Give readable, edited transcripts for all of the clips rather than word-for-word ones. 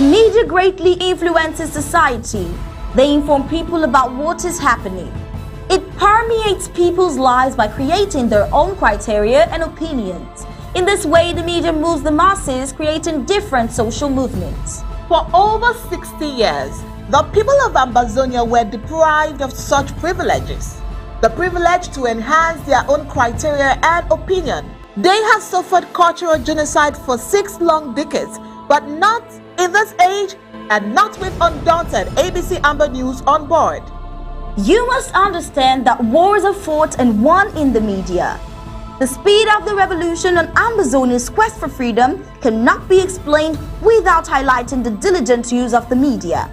The media greatly influences society. They inform people about what is happening. It permeates people's lives by creating their own criteria and opinions. In this way, the media moves the masses, creating different social movements. For over 60 years, the people of Ambazonia were deprived of such privileges. The privilege to enhance their own criteria and opinion. They have suffered cultural genocide for 6 long decades, but not in this age and not with Undaunted ABC Amba News on board. You must understand that wars are fought and won in the media. The speed of the revolution on Ambazonia's quest for freedom cannot be explained without highlighting the diligent use of the media.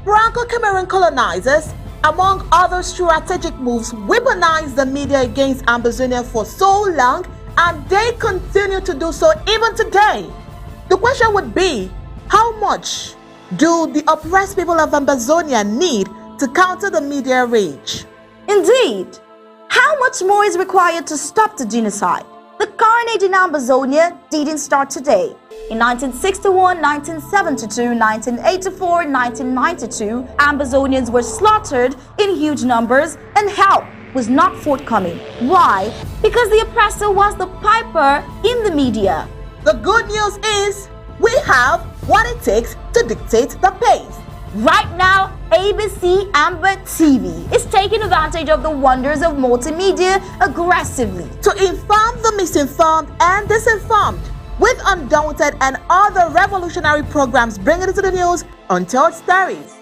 Franco-Cameroon colonizers, among other strategic moves, weaponized the media against Ambazonia for so long, and they continue to do so even today. The question would be, how much do the oppressed people of Ambazonia need to counter the media rage? Indeed, how much more is required to stop the genocide? The carnage in Ambazonia didn't start today. In 1961, 1972, 1984, 1992, Ambazonians were slaughtered in huge numbers and help was not forthcoming. Why? Because the oppressor was the piper in the media. The good news is we have what it takes to dictate the pace. Right now, ABC Amba TV is taking advantage of the wonders of multimedia aggressively to inform the misinformed and disinformed with Undaunted and other revolutionary programs bringing it to the news, untold stories.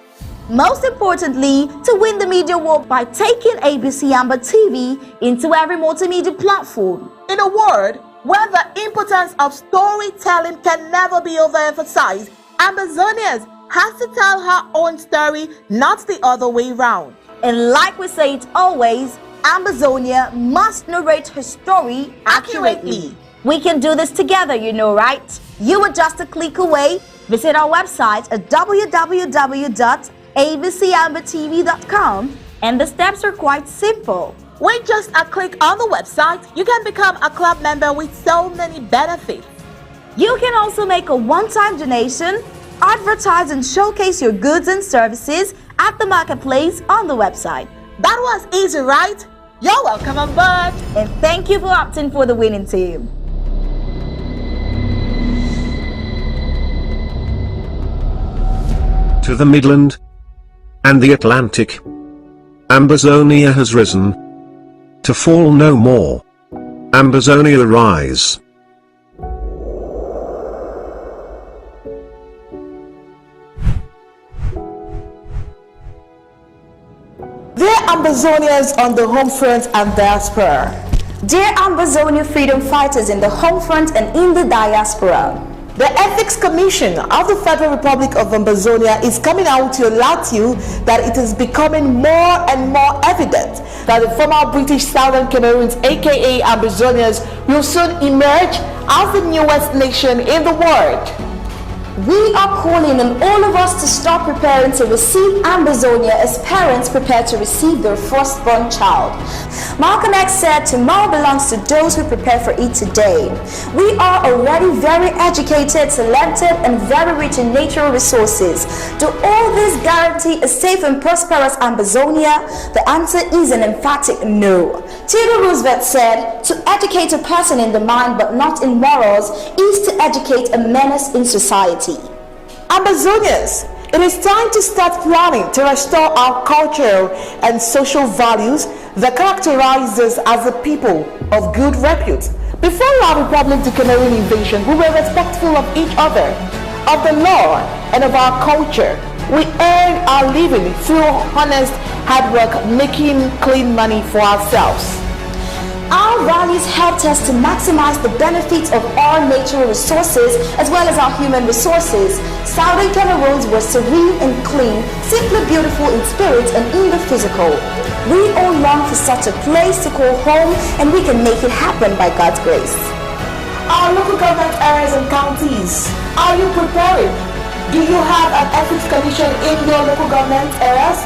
Most importantly, to win the media war by taking ABC Amba TV into every multimedia platform. In a word, where the importance of storytelling can never be overemphasized, Ambazonians has to tell her own story, not the other way round. And like we say it always, Ambazonia must narrate her story accurately. We can do this together, you know, right? You are just a click away. Visit our website at www.abcambatv.com, and the steps are quite simple. With just a click on the website, you can become a club member with so many benefits. You can also make a one-time donation, advertise and showcase your goods and services at the marketplace on the website. That was easy, right? You're welcome on board. And thank you for opting for the winning team. To the Midland and the Atlantic, Ambazonia has risen to fall no more. Ambazonia rise. Dear Ambazonians on the home front and diaspora. Dear Ambazonia freedom fighters in the home front and in the diaspora. The Ethics Commission of the Federal Republic of Ambazonia is coming out to alert you that it is becoming more and more evident that the former British Southern Cameroons, aka Ambazonians, will soon emerge as the newest nation in the world. We are calling on all of us to start preparing to receive Ambazonia as parents prepare to receive their firstborn child. Malcolm X said, tomorrow belongs to those who prepare for it today. We are already very educated, talented, and very rich in natural resources. Do all this guarantee a safe and prosperous Ambazonia? The answer is an emphatic no. Theodore Roosevelt said, to educate a person in the mind but not in morals is to educate a menace in society. Ambazonians, it is time to start planning to restore our cultural and social values that characterize us as a people of good repute. Before our Republic to Cameroon invasion, we were respectful of each other, of the law, and of our culture. We earned our living through honest hard work, making clean money for ourselves. Our values helped us to maximize the benefits of our natural resources as well as our human resources. Southern Cameroons were serene and clean, simply beautiful in spirit and in the physical. We all long for such a place to call home, and we can make it happen by God's grace. Our local government areas and counties, are you preparing? Do you have an ethics commission in your local government areas,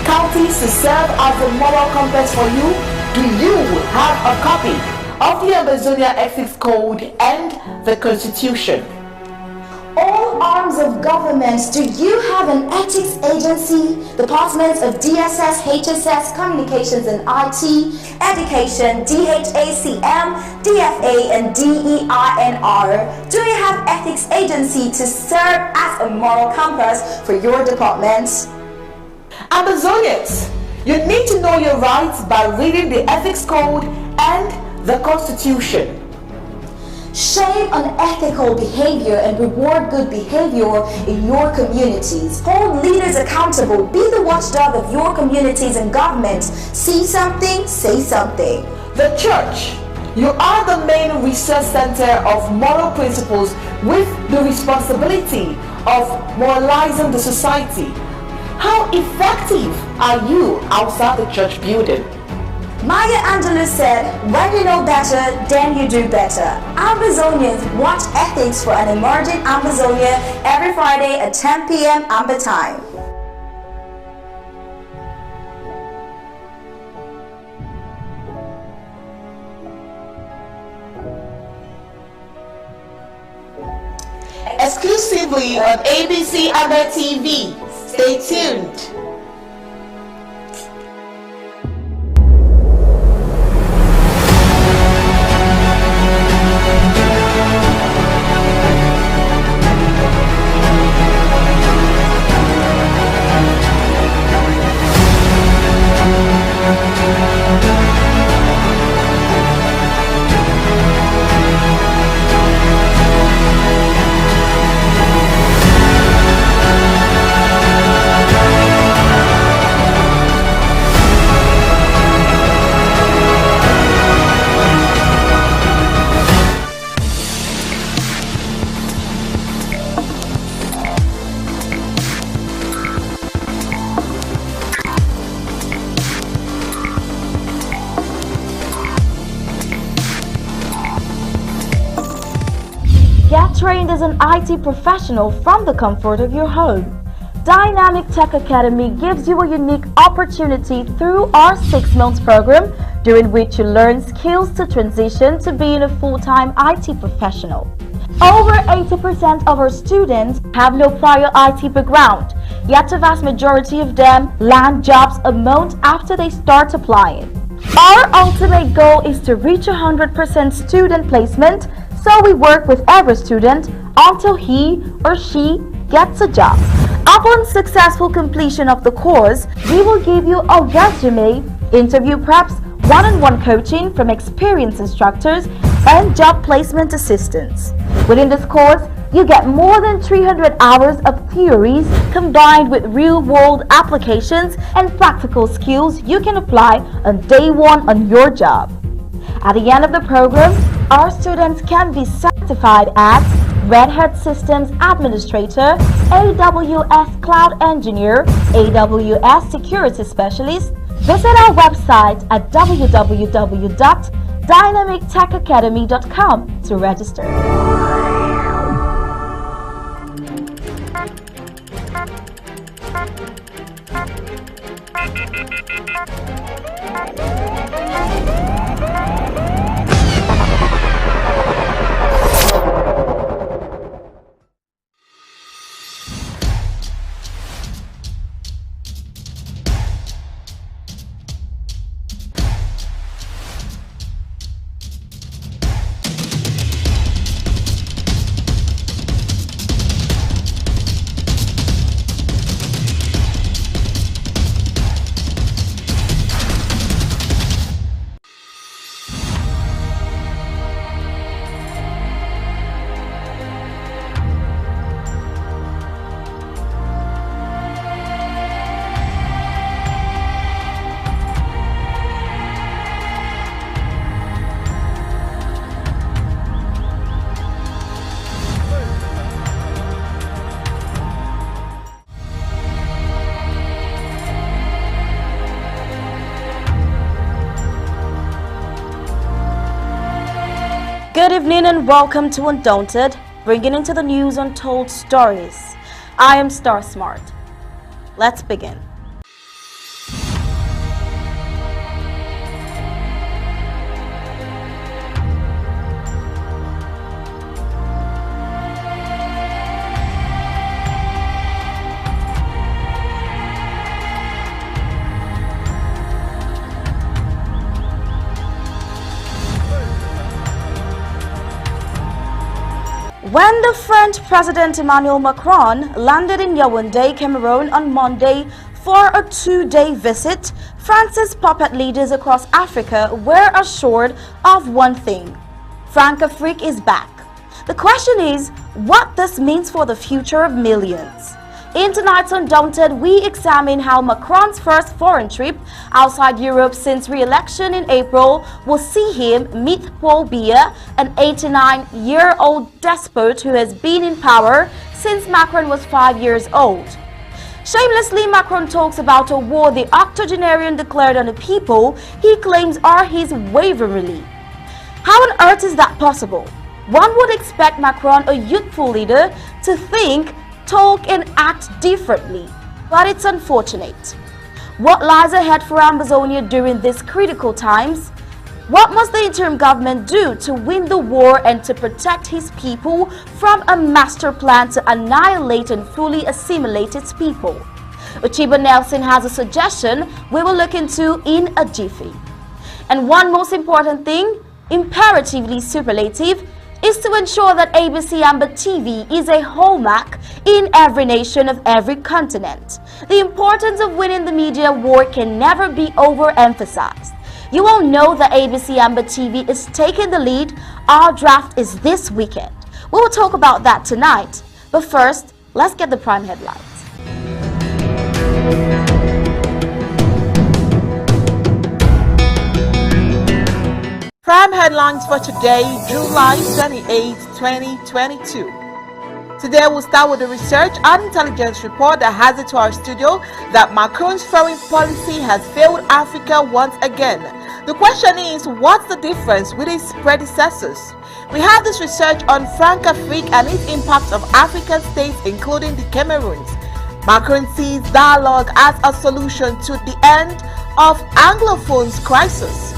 counties to serve as a moral compass for you? Do you have a copy of the Ambazonia Ethics Code and the Constitution? All arms of government, do you have an ethics agency? Departments of DSS, HSS, Communications and IT, Education, DHACM, DFA and DEINR. Do you have ethics agency to serve as a moral compass for your department? Ambazonians, you need to know your rights by reading the Ethics Code and the Constitution. Shame unethical behavior and reward good behavior in your communities. Hold leaders accountable. Be the watchdog of your communities and governments. See something, say something. The church, you are the main research center of moral principles with the responsibility of moralizing the society. How effective are you outside the church building? Maya Angelou said, when you know better, then you do better. Ambazonians, watch ethics for an emerging Ambazonia every Friday at 10 p.m. Amba time. Exclusively on ABC Amba TV. Stay tuned. Get trained as an IT professional from the comfort of your home. Dynamic Tech Academy gives you a unique opportunity through our 6-month program, during which you learn skills to transition to being a full-time IT professional. Over 80% of our students have no prior IT background, yet the vast majority of them land jobs a month after they start applying. Our ultimate goal is to reach 100% student placement, so we work with every student until he or she gets a job. Upon successful completion of the course, we will give you a resume, interview preps, one-on-one coaching from experienced instructors, and job placement assistance. Within this course, you get more than 300 hours of theories combined with real-world applications and practical skills you can apply on day one on your job. At the end of the program, our students can be certified as Red Hat Systems Administrator, AWS Cloud Engineer, AWS Security Specialist. Visit our website at www.dynamictechacademy.com to register. Good evening and welcome to Undaunted, bringing into the news untold stories. I am Star Smart. Let's begin. When the French President Emmanuel Macron landed in Yaoundé, Cameroon on Monday for a two-day visit, France's puppet leaders across Africa were assured of one thing: Francophone is back. The question is what this means for the future of millions. In tonight's Undaunted, we examine how Macron's first foreign trip outside Europe since re-election in April will see him meet Paul Biya, an 89-year-old despot who has been in power since Macron was 5 years old. Shamelessly, Macron talks about a war the octogenarian declared on the people he claims are his waverly. How on earth is that possible? One would expect Macron, a youthful leader, to think, talk and act differently, but it's unfortunate. What lies ahead for Ambazonia during these critical times? What must the interim government do to win the war and to protect his people from a master plan to annihilate and fully assimilate its people? Uchiba Nelson has a suggestion we will look into in a jiffy. And one most important thing, imperatively superlative, is to ensure that ABC Amba TV is a hallmark in every nation of every continent. The importance of winning the media war can never be overemphasized. You all know that ABC Amba TV is taking the lead. Our draft is this weekend. We will talk about that tonight. But first, let's get the prime headlines. Prime headlines for today, July 28, 2022. Today we'll start with the research and intelligence report that has it to our studio that Macron's foreign policy has failed Africa once again. The question is, what's the difference with his predecessors? We have this research on Francophone and its impact of African states, including the Cameroons. Macron sees dialogue as a solution to the end of Anglophones' crisis.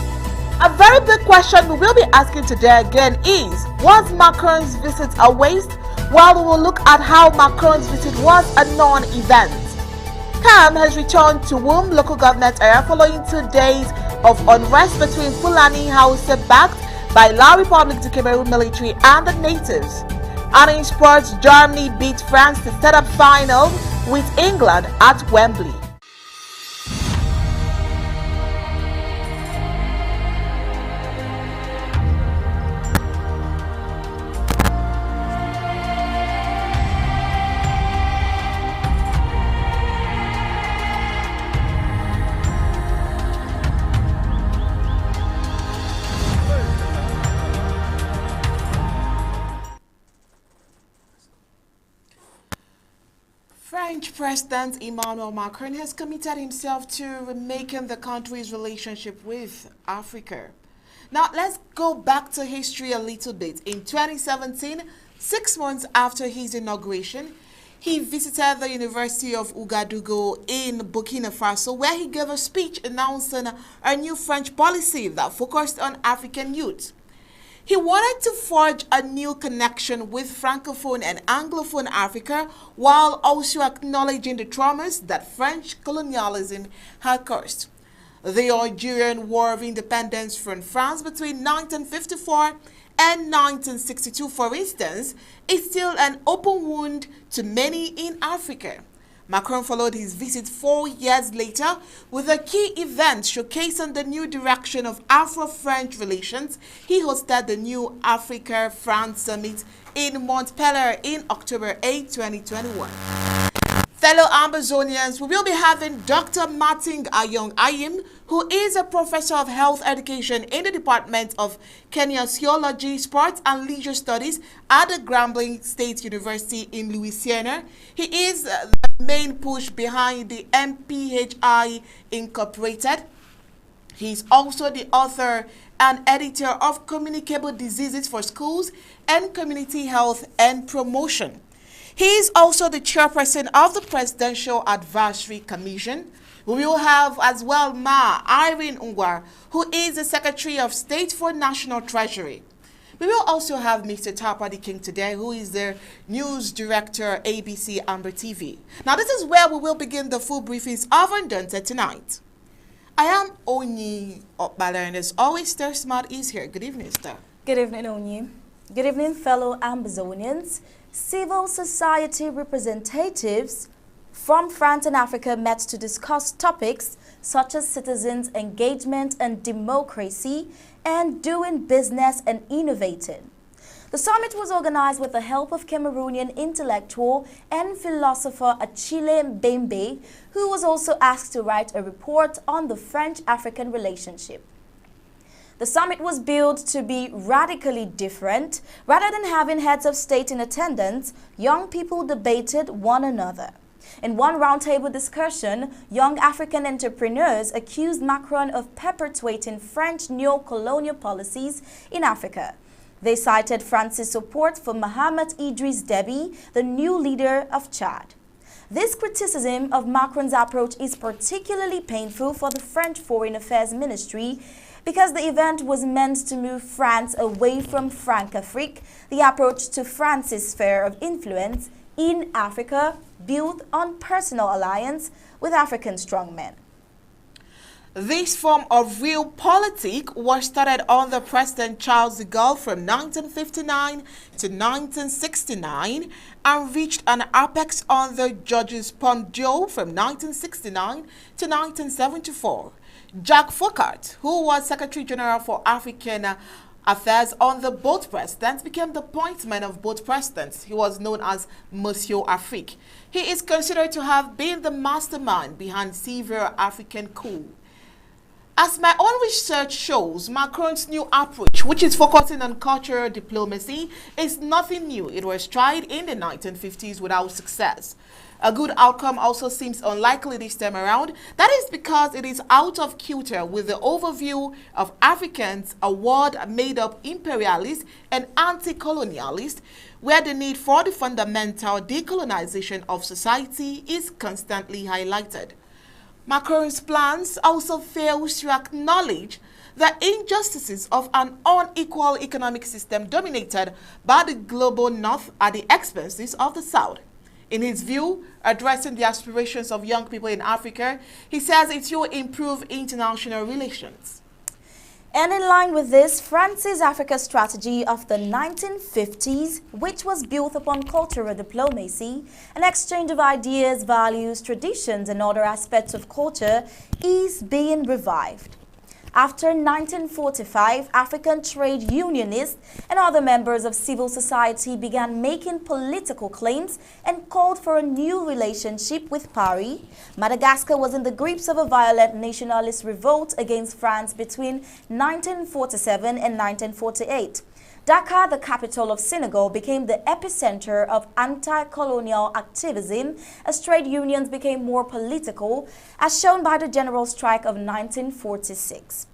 A very big question we will be asking today again is, was Macron's visit a waste? Well, we will look at how Macron's visit was a non-event. Calm has returned to Womb local government area following 2 days of unrest between Fulani Hausa backed by La Republic du Cameroon military and the natives. And in sports, Germany beat France to set up final with England at Wembley. French President Emmanuel Macron has committed himself to remaking the country's relationship with Africa. Now, let's go back to history a little bit. In 2017, 6 months after his inauguration, he visited the University of Ouagadougou in Burkina Faso, where he gave a speech announcing a new French policy that focused on African youth. He wanted to forge a new connection with Francophone and Anglophone Africa while also acknowledging the traumas that French colonialism had caused. The Algerian War of Independence from France between 1954 and 1962, for instance, is still an open wound to many in Africa. Macron followed his visit 4 years later with a key event showcasing the new direction of Afro-French relations. He hosted the new Africa-France Summit in Montpellier in October 8, 2021. Fellow Ambazonians, we will be having Dr. Martin Ayong Ayim, who is a professor of health education in the Department of Kinesiology, Sports and Leisure Studies at the Grambling State University in Louisiana. He is the main push behind the MPHI Incorporated. He is also the author and editor of Communicable Diseases for Schools and Community Health and Promotion. He is also the chairperson of the Presidential Advisory Commission. We will have as well Ma Irene Ungwar, who is the Secretary of State for National Treasury. We will also have Mr. Tapadi King today, who is the News Director, ABC Amba TV. Now, this is where we will begin the full briefings of Undaunted tonight. I am Onyi Okbala, and as always, Star Smart is here. Good evening, Star. Good evening, Onyi. Good evening, fellow Ambazonians. Civil society representatives from France and Africa met to discuss topics such as citizens' engagement and democracy and doing business and innovating. The summit was organized with the help of Cameroonian intellectual and philosopher Achille Mbembe, who was also asked to write a report on the French-African relationship. The summit was billed to be radically different. Rather than having heads of state in attendance, young people debated one another. In one roundtable discussion, young African entrepreneurs accused Macron of perpetuating French neo-colonial policies in Africa. They cited France's support for Mahamat Idriss Déby, the new leader of Chad. This criticism of Macron's approach is particularly painful for the French Foreign Affairs Ministry because the event was meant to move France away from Francafrique, the approach to France's sphere of influence in Africa built on personal alliance with African strongmen. This form of realpolitik was started under President Charles de Gaulle from 1959 to 1969 and reached an apex under Georges Pompidou from 1969 to 1974. Jacques Foccart, who was Secretary General for African Affairs under both presidents, became the point man of both presidents. He was known as Monsieur Afrique. He is considered to have been the mastermind behind several African coups. As my own research shows, Macron's new approach, which is focusing on cultural diplomacy, is nothing new. It was tried in the 1950s without success. A good outcome also seems unlikely this time around. That is because it is out of kilter with the overview of Africans, a world made up imperialist and anti-colonialist, where the need for the fundamental decolonization of society is constantly highlighted. Macron's plans also fail to acknowledge the injustices of an unequal economic system dominated by the global north at the expenses of the south. In his view, addressing the aspirations of young people in Africa, he says it will improve international relations. And in line with this, France's Africa strategy of the 1950s, which was built upon cultural diplomacy, an exchange of ideas, values, traditions, and other aspects of culture, is being revived. After 1945, African trade unionists and other members of civil society began making political claims and called for a new relationship with Paris. Madagascar was in the grips of a violent nationalist revolt against France between 1947 and 1948. Dakar, the capital of Senegal, became the epicenter of anti-colonial activism as trade unions became more political, as shown by the general strike of 1946.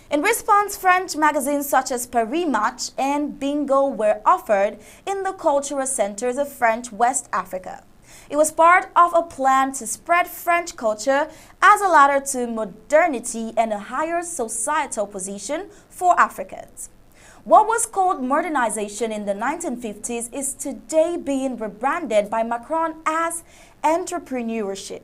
In response, French magazines such as Paris Match and Bingo were offered in the cultural centers of French West Africa. It was part of a plan to spread French culture as a ladder to modernity and a higher societal position for Africans. What was called modernization in the 1950s is today being rebranded by Macron as entrepreneurship.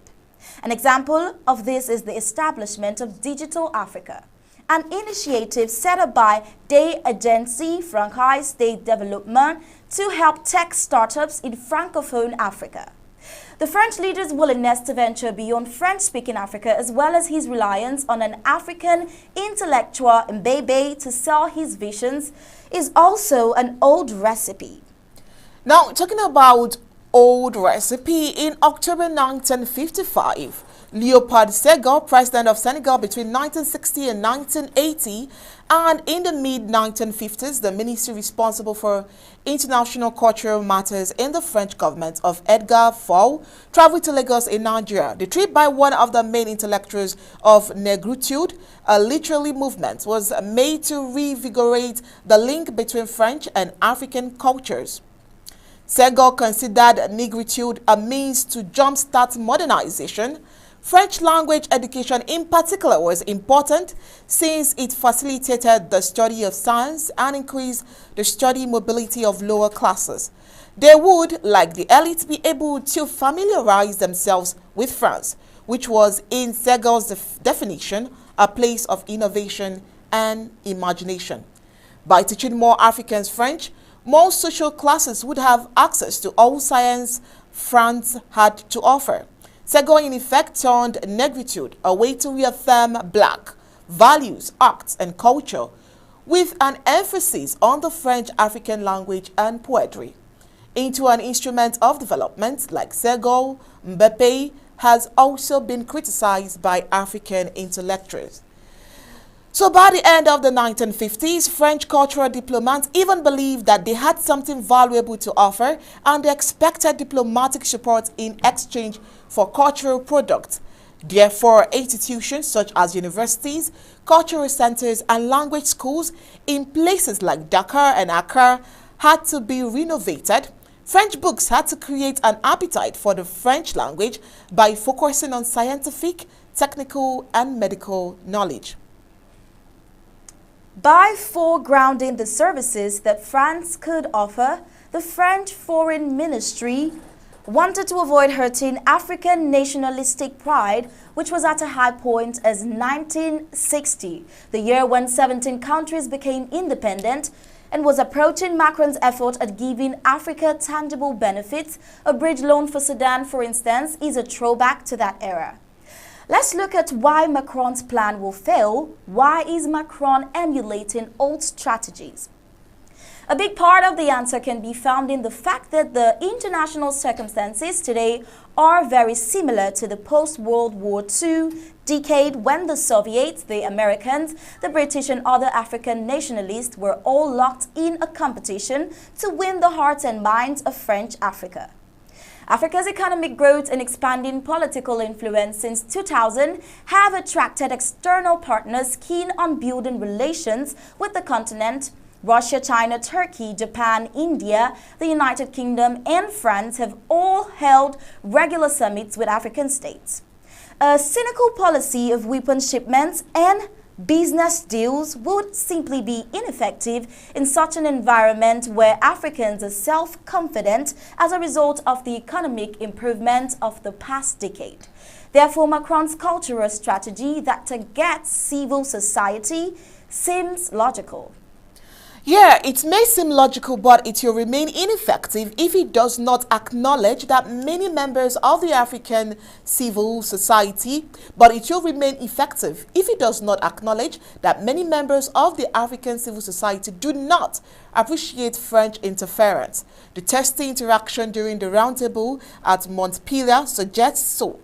An example of this is the establishment of Digital Africa, an initiative set up by Des Agencies Francaise de Développement to help tech startups in Francophone Africa. The French leader's willingness to venture beyond French-speaking Africa, as well as his reliance on an African intellectual Mbembe to sell his visions, is also an old recipe. Now, talking about old recipe, in October 1955, Léopold Senghor, president of Senegal between 1960 and 1980, and in the mid-1950s, the ministry responsible for international cultural matters in the French government of Edgar Faure traveled to Lagos in Nigeria. The trip by one of the main intellectuals of Negritude, a literary movement, was made to reinvigorate the link between French and African cultures. Senghor considered Negritude a means to jumpstart modernization. French language education in particular was important since it facilitated the study of science and increased the study mobility of lower classes. They would, like the elite, be able to familiarize themselves with France, which was, in Senghor's definition, a place of innovation and imagination. By teaching more Africans French, most social classes would have access to all science France had to offer. Senghor in effect turned negritude, a way to reaffirm black values, arts, and culture, with an emphasis on the French African language and poetry, into an instrument of development. Like Senghor, Mbappé has also been criticized by African intellectuals. So by the end of the 1950s, French cultural diplomats even believed that they had something valuable to offer, and they expected diplomatic support in exchange for cultural products. Therefore, institutions such as universities, cultural centers, and language schools in places like Dakar and Accra had to be renovated. French books had to create an appetite for the French language by focusing on scientific, technical, and medical knowledge. By foregrounding the services that France could offer, the French Foreign Ministry wanted to avoid hurting African nationalistic pride, which was at a high point as 1960, the year when 17 countries became independent, and was approaching Macron's effort at giving Africa tangible benefits. A bridge loan for Sudan, for instance, is a throwback to that era. Let's look at why Macron's plan will fail. Why is Macron emulating old strategies? A big part of the answer can be found in the fact that the international circumstances today are very similar to the post-World War II decade, when the Soviets, the Americans, the British and other African nationalists were all locked in a competition to win the hearts and minds of French Africa. Africa's economic growth and expanding political influence since 2000 have attracted external partners keen on building relations with the continent. Russia, China, Turkey, Japan, India, the United Kingdom, and France have all held regular summits with African states. A cynical policy of weapon shipments and business deals would simply be ineffective in such an environment where Africans are self-confident as a result of the economic improvement of the past decade. Therefore, Macron's cultural strategy that targets civil society seems logical. Yeah, it may seem logical, but it will remain ineffective if it does not acknowledge that many members of the African civil society, but it will remain effective if it does not acknowledge that many members of the African civil society do not appreciate French interference. The testy interaction during the roundtable at Montpellier suggests so.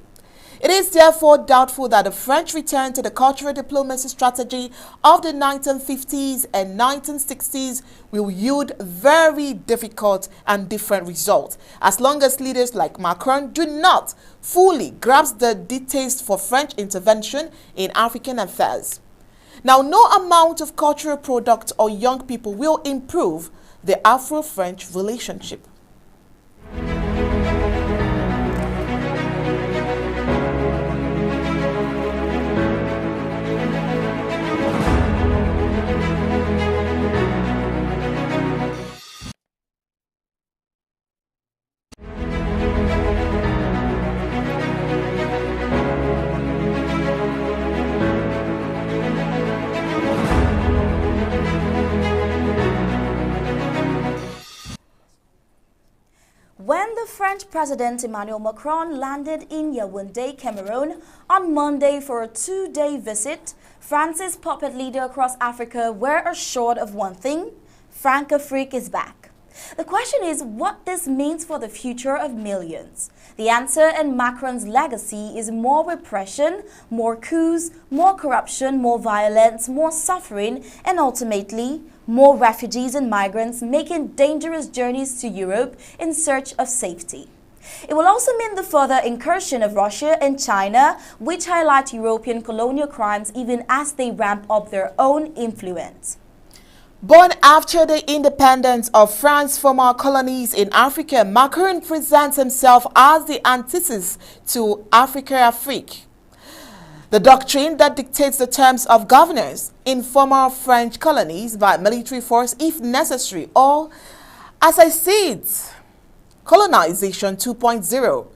It is therefore doubtful that the French return to the cultural diplomacy strategy of the 1950s and 1960s will yield very difficult and different results, as long as leaders like Macron do not fully grasp the details for French intervention in African affairs. Now, no amount of cultural product or young people will improve the Afro-French relationship. When the French President Emmanuel Macron landed in Yaoundé, Cameroon, on Monday for a two-day visit, France's puppet leader across Africa were assured of one thing: Francafrique is back. The question is what this means for the future of millions. The answer in Macron's legacy is more repression, more coups, more corruption, more violence, more suffering, and ultimately, more refugees and migrants making dangerous journeys to Europe in search of safety. It will also mean the further incursion of Russia and China, which highlight European colonial crimes even as they ramp up their own influence. Born after the independence of France's former colonies in Africa, Macron presents himself as the antithesis to Afrique, the doctrine that dictates the terms of governance in former French colonies by military force if necessary, or, as I see it, colonization 2.0.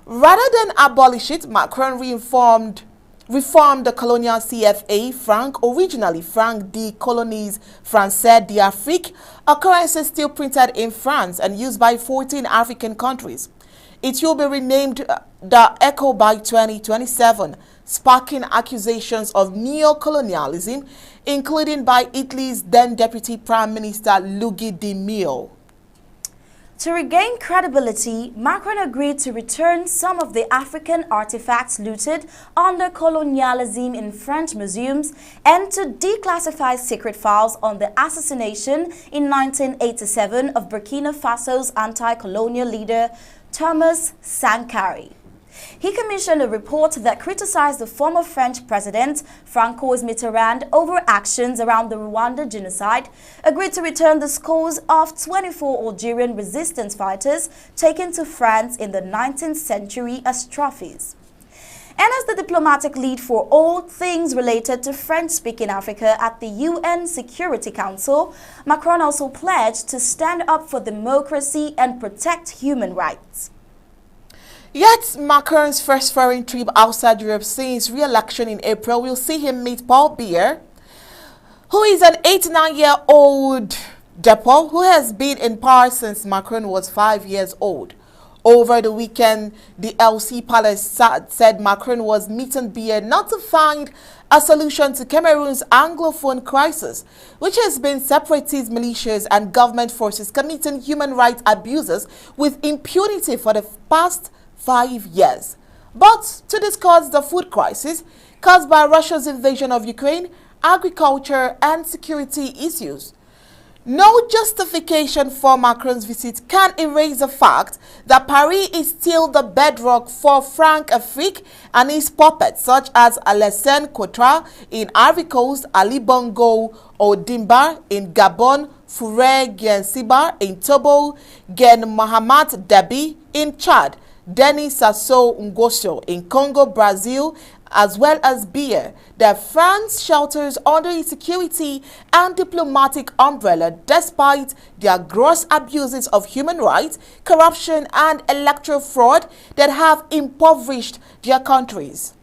Rather than abolish it, Macron reformed reformed the colonial CFA franc, originally franc de colonies français d'Afrique, a currency still printed in France and used by 14 African countries. It will be renamed the ECO by 2027, sparking accusations of neo-colonialism, including by Italy's then Deputy Prime Minister Luigi Di Maio. To regain credibility, Macron agreed to return some of the African artifacts looted under colonialism in French museums and to declassify secret files on the assassination in 1987 of Burkina Faso's anti-colonial leader Thomas Sankara. He commissioned a report that criticized the former French president Francois Mitterrand over actions around the Rwanda genocide, agreed to return the skulls of 24 Algerian resistance fighters taken to France in the 19th century as trophies. And as the diplomatic lead for all things related to French-speaking Africa at the UN Security Council, Macron also pledged to stand up for democracy and protect human rights. Yet, Macron's first foreign trip outside Europe since re-election in April will see him meet Paul Biya, who is an 89-year-old depot who has been in power since Macron was 5 years old. Over the weekend, the LC Palace said Macron was meeting Biya not to find a solution to Cameroon's Anglophone crisis, which has been separatist militias and government forces committing human rights abuses with impunity for the past 5 years, but to discuss the food crisis caused by Russia's invasion of Ukraine, agriculture and security issues. No justification for Macron's visit can erase the fact that Paris is still the bedrock for Franc-Afrique and its puppets such as Alassane Ouattara in Ivory Coast, Ali Bongo Ondimba in Gabon, Faure Gnassingbe in Togo, Gen Mahamat Deby in Chad, Denis Sassou Nguesso in Congo, Brazil, as well as Biya, that France shelters under its security and diplomatic umbrella despite their gross abuses of human rights, corruption and electoral fraud that have impoverished their countries.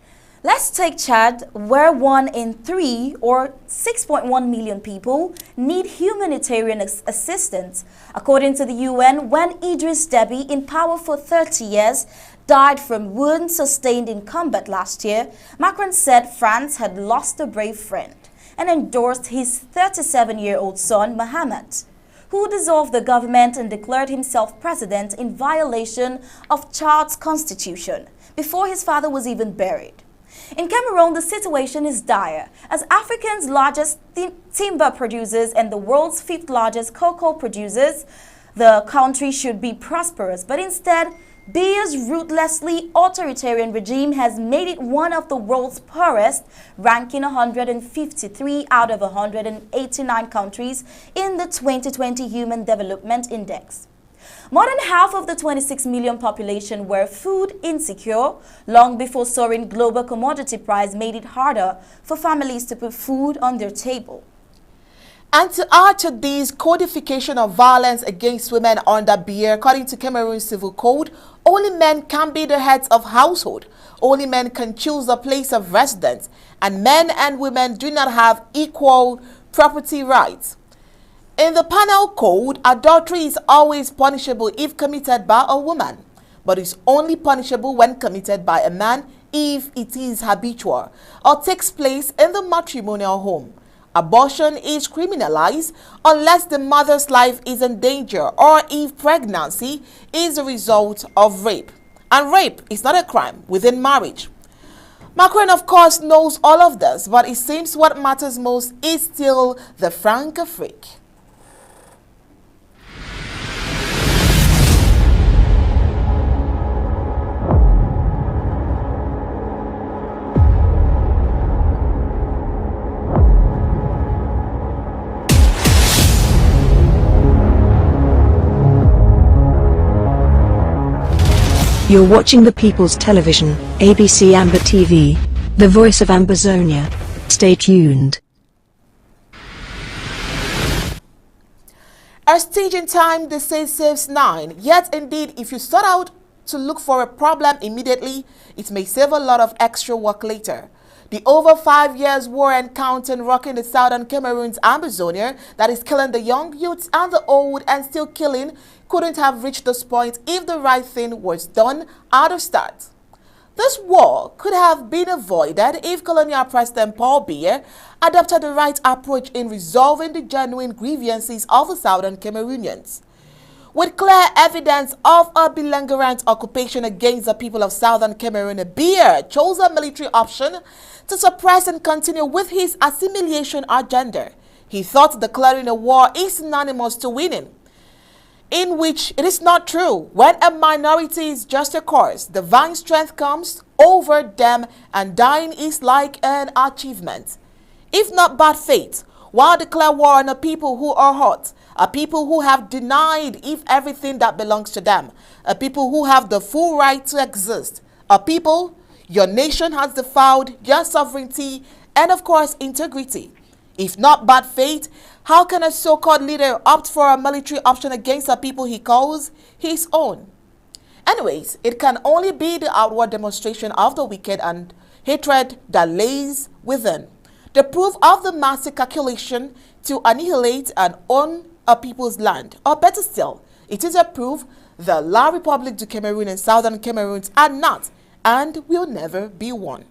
Let's take Chad, where 1 in 3 or 6.1 million people need humanitarian assistance. According to the UN, when Idriss Deby, in power for 30 years, died from wounds sustained in combat last year, Macron said France had lost a brave friend and endorsed his 37-year-old son, Mohamed, who dissolved the government and declared himself president in violation of Chad's constitution before his father was even buried. In Cameroon, the situation is dire, as Africa's largest timber producers and the world's 5th largest cocoa producers. The country should be prosperous, but instead, Biya's ruthlessly authoritarian regime has made it one of the world's poorest, ranking 153 out of 189 countries in the 2020 Human Development Index. More than half of the 26 million population were food insecure, long before soaring global commodity price made it harder for families to put food on their table. And to add to this, codification of violence against women under Biya, according to Cameroon's civil code, only men can be the heads of household, only men can choose a place of residence, and men and women do not have equal property rights. In the penal code, adultery is always punishable if committed by a woman, but is only punishable when committed by a man if it is habitual or takes place in the matrimonial home. Abortion is criminalized unless the mother's life is in danger or if pregnancy is a result of rape. And rape is not a crime within marriage. Macron, of course, knows all of this, but it seems what matters most is still the Franc-Afrique. You're watching the People's Television, ABC Amba TV, the voice of Ambazonia. Stay tuned. A staging time, they say, saves 9. Yet, indeed, if you start out to look for a problem immediately, it may save a lot of extra work later. The over 5 years war and counting rocking the southern Cameroon's Ambazonia that is killing the young youths and the old and still killing couldn't have reached this point if the right thing was done at the start. This war could have been avoided if colonial President Paul Biya adopted the right approach in resolving the genuine grievances of the southern Cameroonians. With clear evidence of a belligerent occupation against the people of southern Cameroon, Biya chose a military option to suppress and continue with his assimilation agenda. He thought declaring a war is synonymous to winning, in which it is not true. When a minority is just a cause, divine strength comes over them and dying is like an achievement. If not bad fate, while declare war on a people who are hurt, a people who have denied if everything that belongs to them, a people who have the full right to exist, a people your nation has defiled your sovereignty and of course integrity. If not bad fate, how can a so-called leader opt for a military option against a people he calls his own? Anyways, it can only be the outward demonstration of the wicked and hatred that lays within. The proof of the massive calculation to annihilate and own a people's land. Or better still, it is a proof the La République du Cameroon and Southern Cameroons are not and will never be one.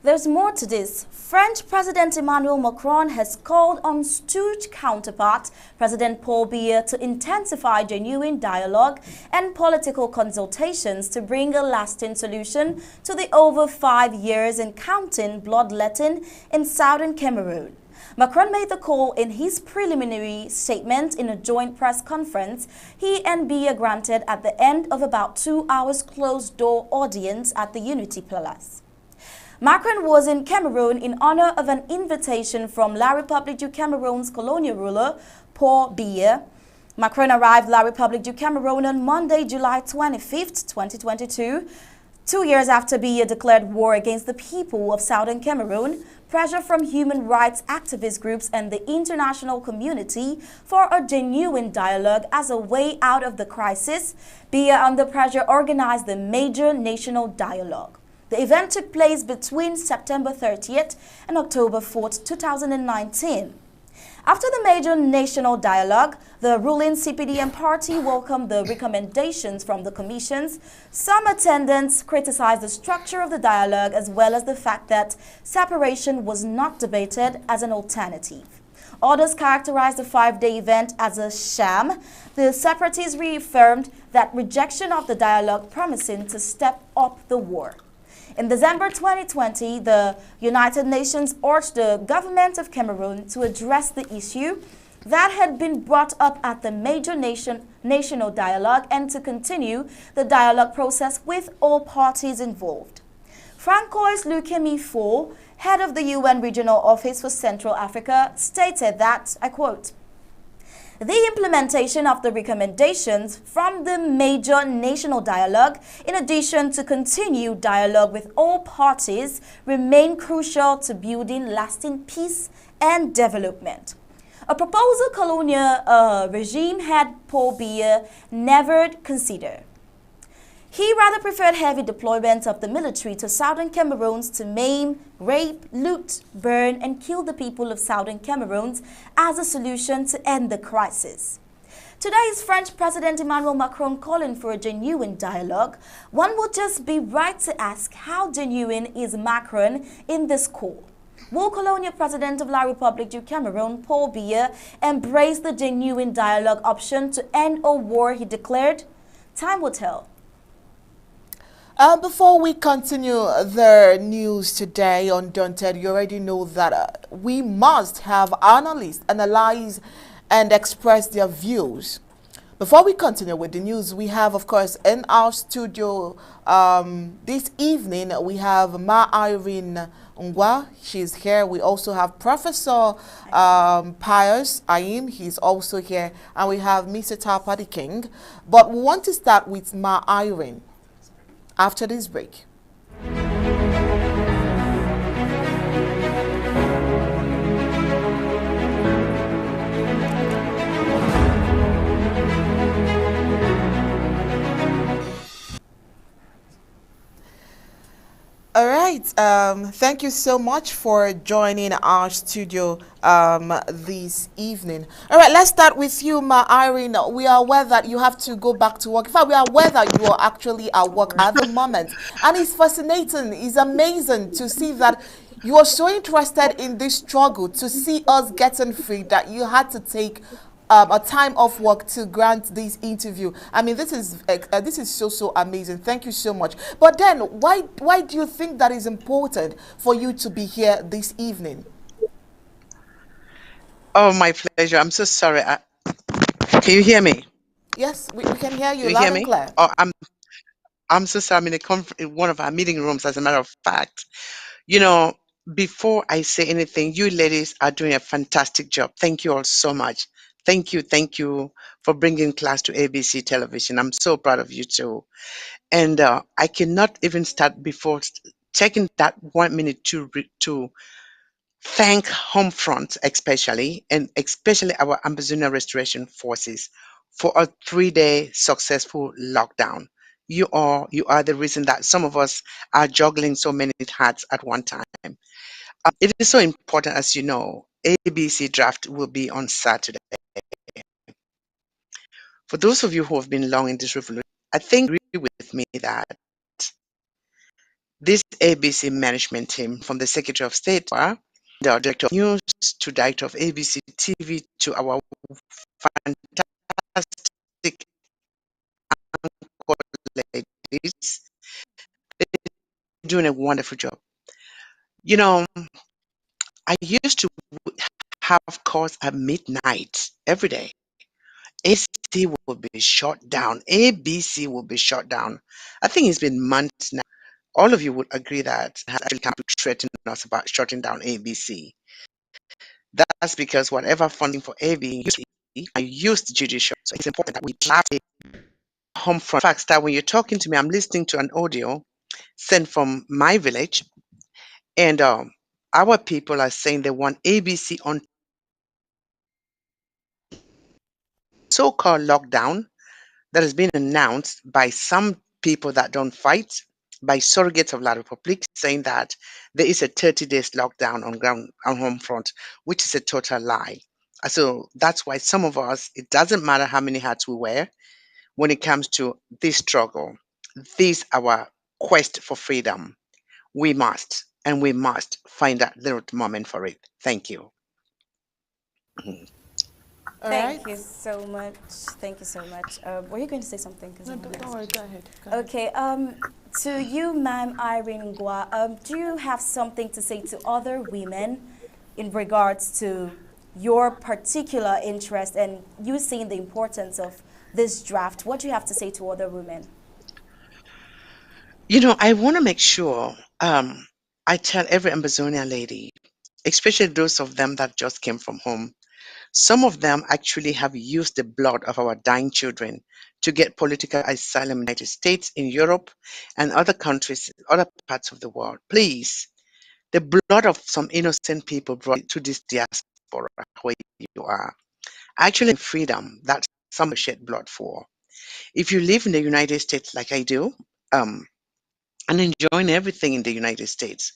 There's more to this. French President Emmanuel Macron has called on stooge counterpart President Paul Biya to intensify genuine dialogue and political consultations to bring a lasting solution to the over 5 years and counting bloodletting in southern Cameroon. Macron made the call in his preliminary statement in a joint press conference he and Biya granted at the end of about 2 hours closed-door audience at the Unity Palace. Macron was in Cameroon in honor of an invitation from La République du Cameroon's colonial ruler, Paul Biya. Macron arrived La République du Cameroon on Monday, July 25, 2022, 2 years after Biya declared war against the people of southern Cameroon. Pressure from human rights activist groups and the international community for a genuine dialogue as a way out of the crisis. Biya, under pressure, organized the major national dialogue. The event took place between September 30th and October 4th, 2019. After the major national dialogue, the ruling CPDM party welcomed the recommendations from the commissions. Some attendants criticized the structure of the dialogue as well as the fact that separation was not debated as an alternative. Others characterized the 5-day event as a sham. The separatists reaffirmed that rejection of the dialogue, promising to step up the war. In December 2020, the United Nations urged the government of Cameroon to address the issue that had been brought up at the major national dialogue and to continue the dialogue process with all parties involved. Francois Lukemi-Fo, head of the UN Regional Office for Central Africa, stated that, I quote, "The implementation of the recommendations from the major national dialogue, in addition to continued dialogue with all parties, remain crucial to building lasting peace and development." A proposal colonial regime head Paul Biya never considered. He rather preferred heavy deployment of the military to southern Cameroon to maim, rape, loot, burn, and kill the people of southern Cameroon as a solution to end the crisis. Today is French President Emmanuel Macron calling for a genuine dialogue. One would just be right to ask, how genuine is Macron in this call? Will colonial president of La République du Cameroon, Paul Biya, embrace the genuine dialogue option to end a war he declared? Time will tell. Before we continue the news today on Undaunted, you already know that we must have analysts analyze and express their views. Before we continue with the news, we have, of course, in our studio this evening, we have Ma Irene Ngwa. She's here. We also have Professor Pius Aim. He's also here. And we have Mr. Tapadi King. But we want to start with Ma Irene after this break. All right, right. Thank you so much for joining our studio this evening. All right, let's start with you, Ma Irene. We are aware that you have to go back to work. In fact, we are aware that you are actually at work at the moment. And it's fascinating, it's amazing to see that you are so interested in this struggle, to see us getting free, that you had to take a time off work to grant this interview. I mean, this is so amazing. Thank you so much. But then, why do you think that is important for you to be here this evening? Oh, my pleasure. I'm so sorry. Can you hear me? Yes, we can hear you Can you loud hear and me? clear. Oh, I'm so sorry. I'm in in one of our meeting rooms, as a matter of fact. You know, before I say anything, you ladies are doing a fantastic job. Thank you all so much. Thank you for bringing class to ABC television. I'm so proud of you too. And I cannot even start before taking that 1 minute to thank Homefront especially, and especially our Ambazonia Restoration Forces for a 3-day successful lockdown. You are the reason that some of us are juggling so many hats at one time. It is so important, as you know. ABC draft will be on Saturday. For those of you who have been long in this revolution, I think you agree with me that this ABC management team, from the Secretary of State, the Director of News, to Director of ABC TV, to our fantastic ladies, they're doing a wonderful job. You know, I used to have calls at midnight every day. AC will be shut down. ABC will be shut down. I think it's been months now. All of you would agree that has actually come to threaten us about shutting down ABC. That's because whatever funding for ABC I used judicial. So it's important that we draft a home front. In fact, that when you're talking to me, I'm listening to an audio sent from my village, and our people are saying they want ABC on so-called lockdown that has been announced by some people that don't fight, by surrogates of La Republique, saying that there is a 30 days lockdown on ground on home front, which is a total lie. So that's why some of us, it doesn't matter how many hats we wear when it comes to this struggle, this our quest for freedom. We must find that little moment for it. Thank you. Mhm. All right. Thank you so much. Thank you so much. Were you going to say something? No, don't worry. Go ahead. Go ahead. Okay. To you, ma'am Irene Ngwa, do you have something to say to other women in regards to your particular interest and you seeing the importance of this draft? What do you have to say to other women? You know, I want to make sure I tell every Ambazonia lady, especially those of them that just came from home, some of them actually have used the blood of our dying children to get political asylum in the United States, in Europe, and other countries, other parts of the world. Please, the blood of some innocent people brought to this diaspora where you are. Actually, freedom that some shed blood for. If you live in the United States like I do, um, and enjoying everything in the United States,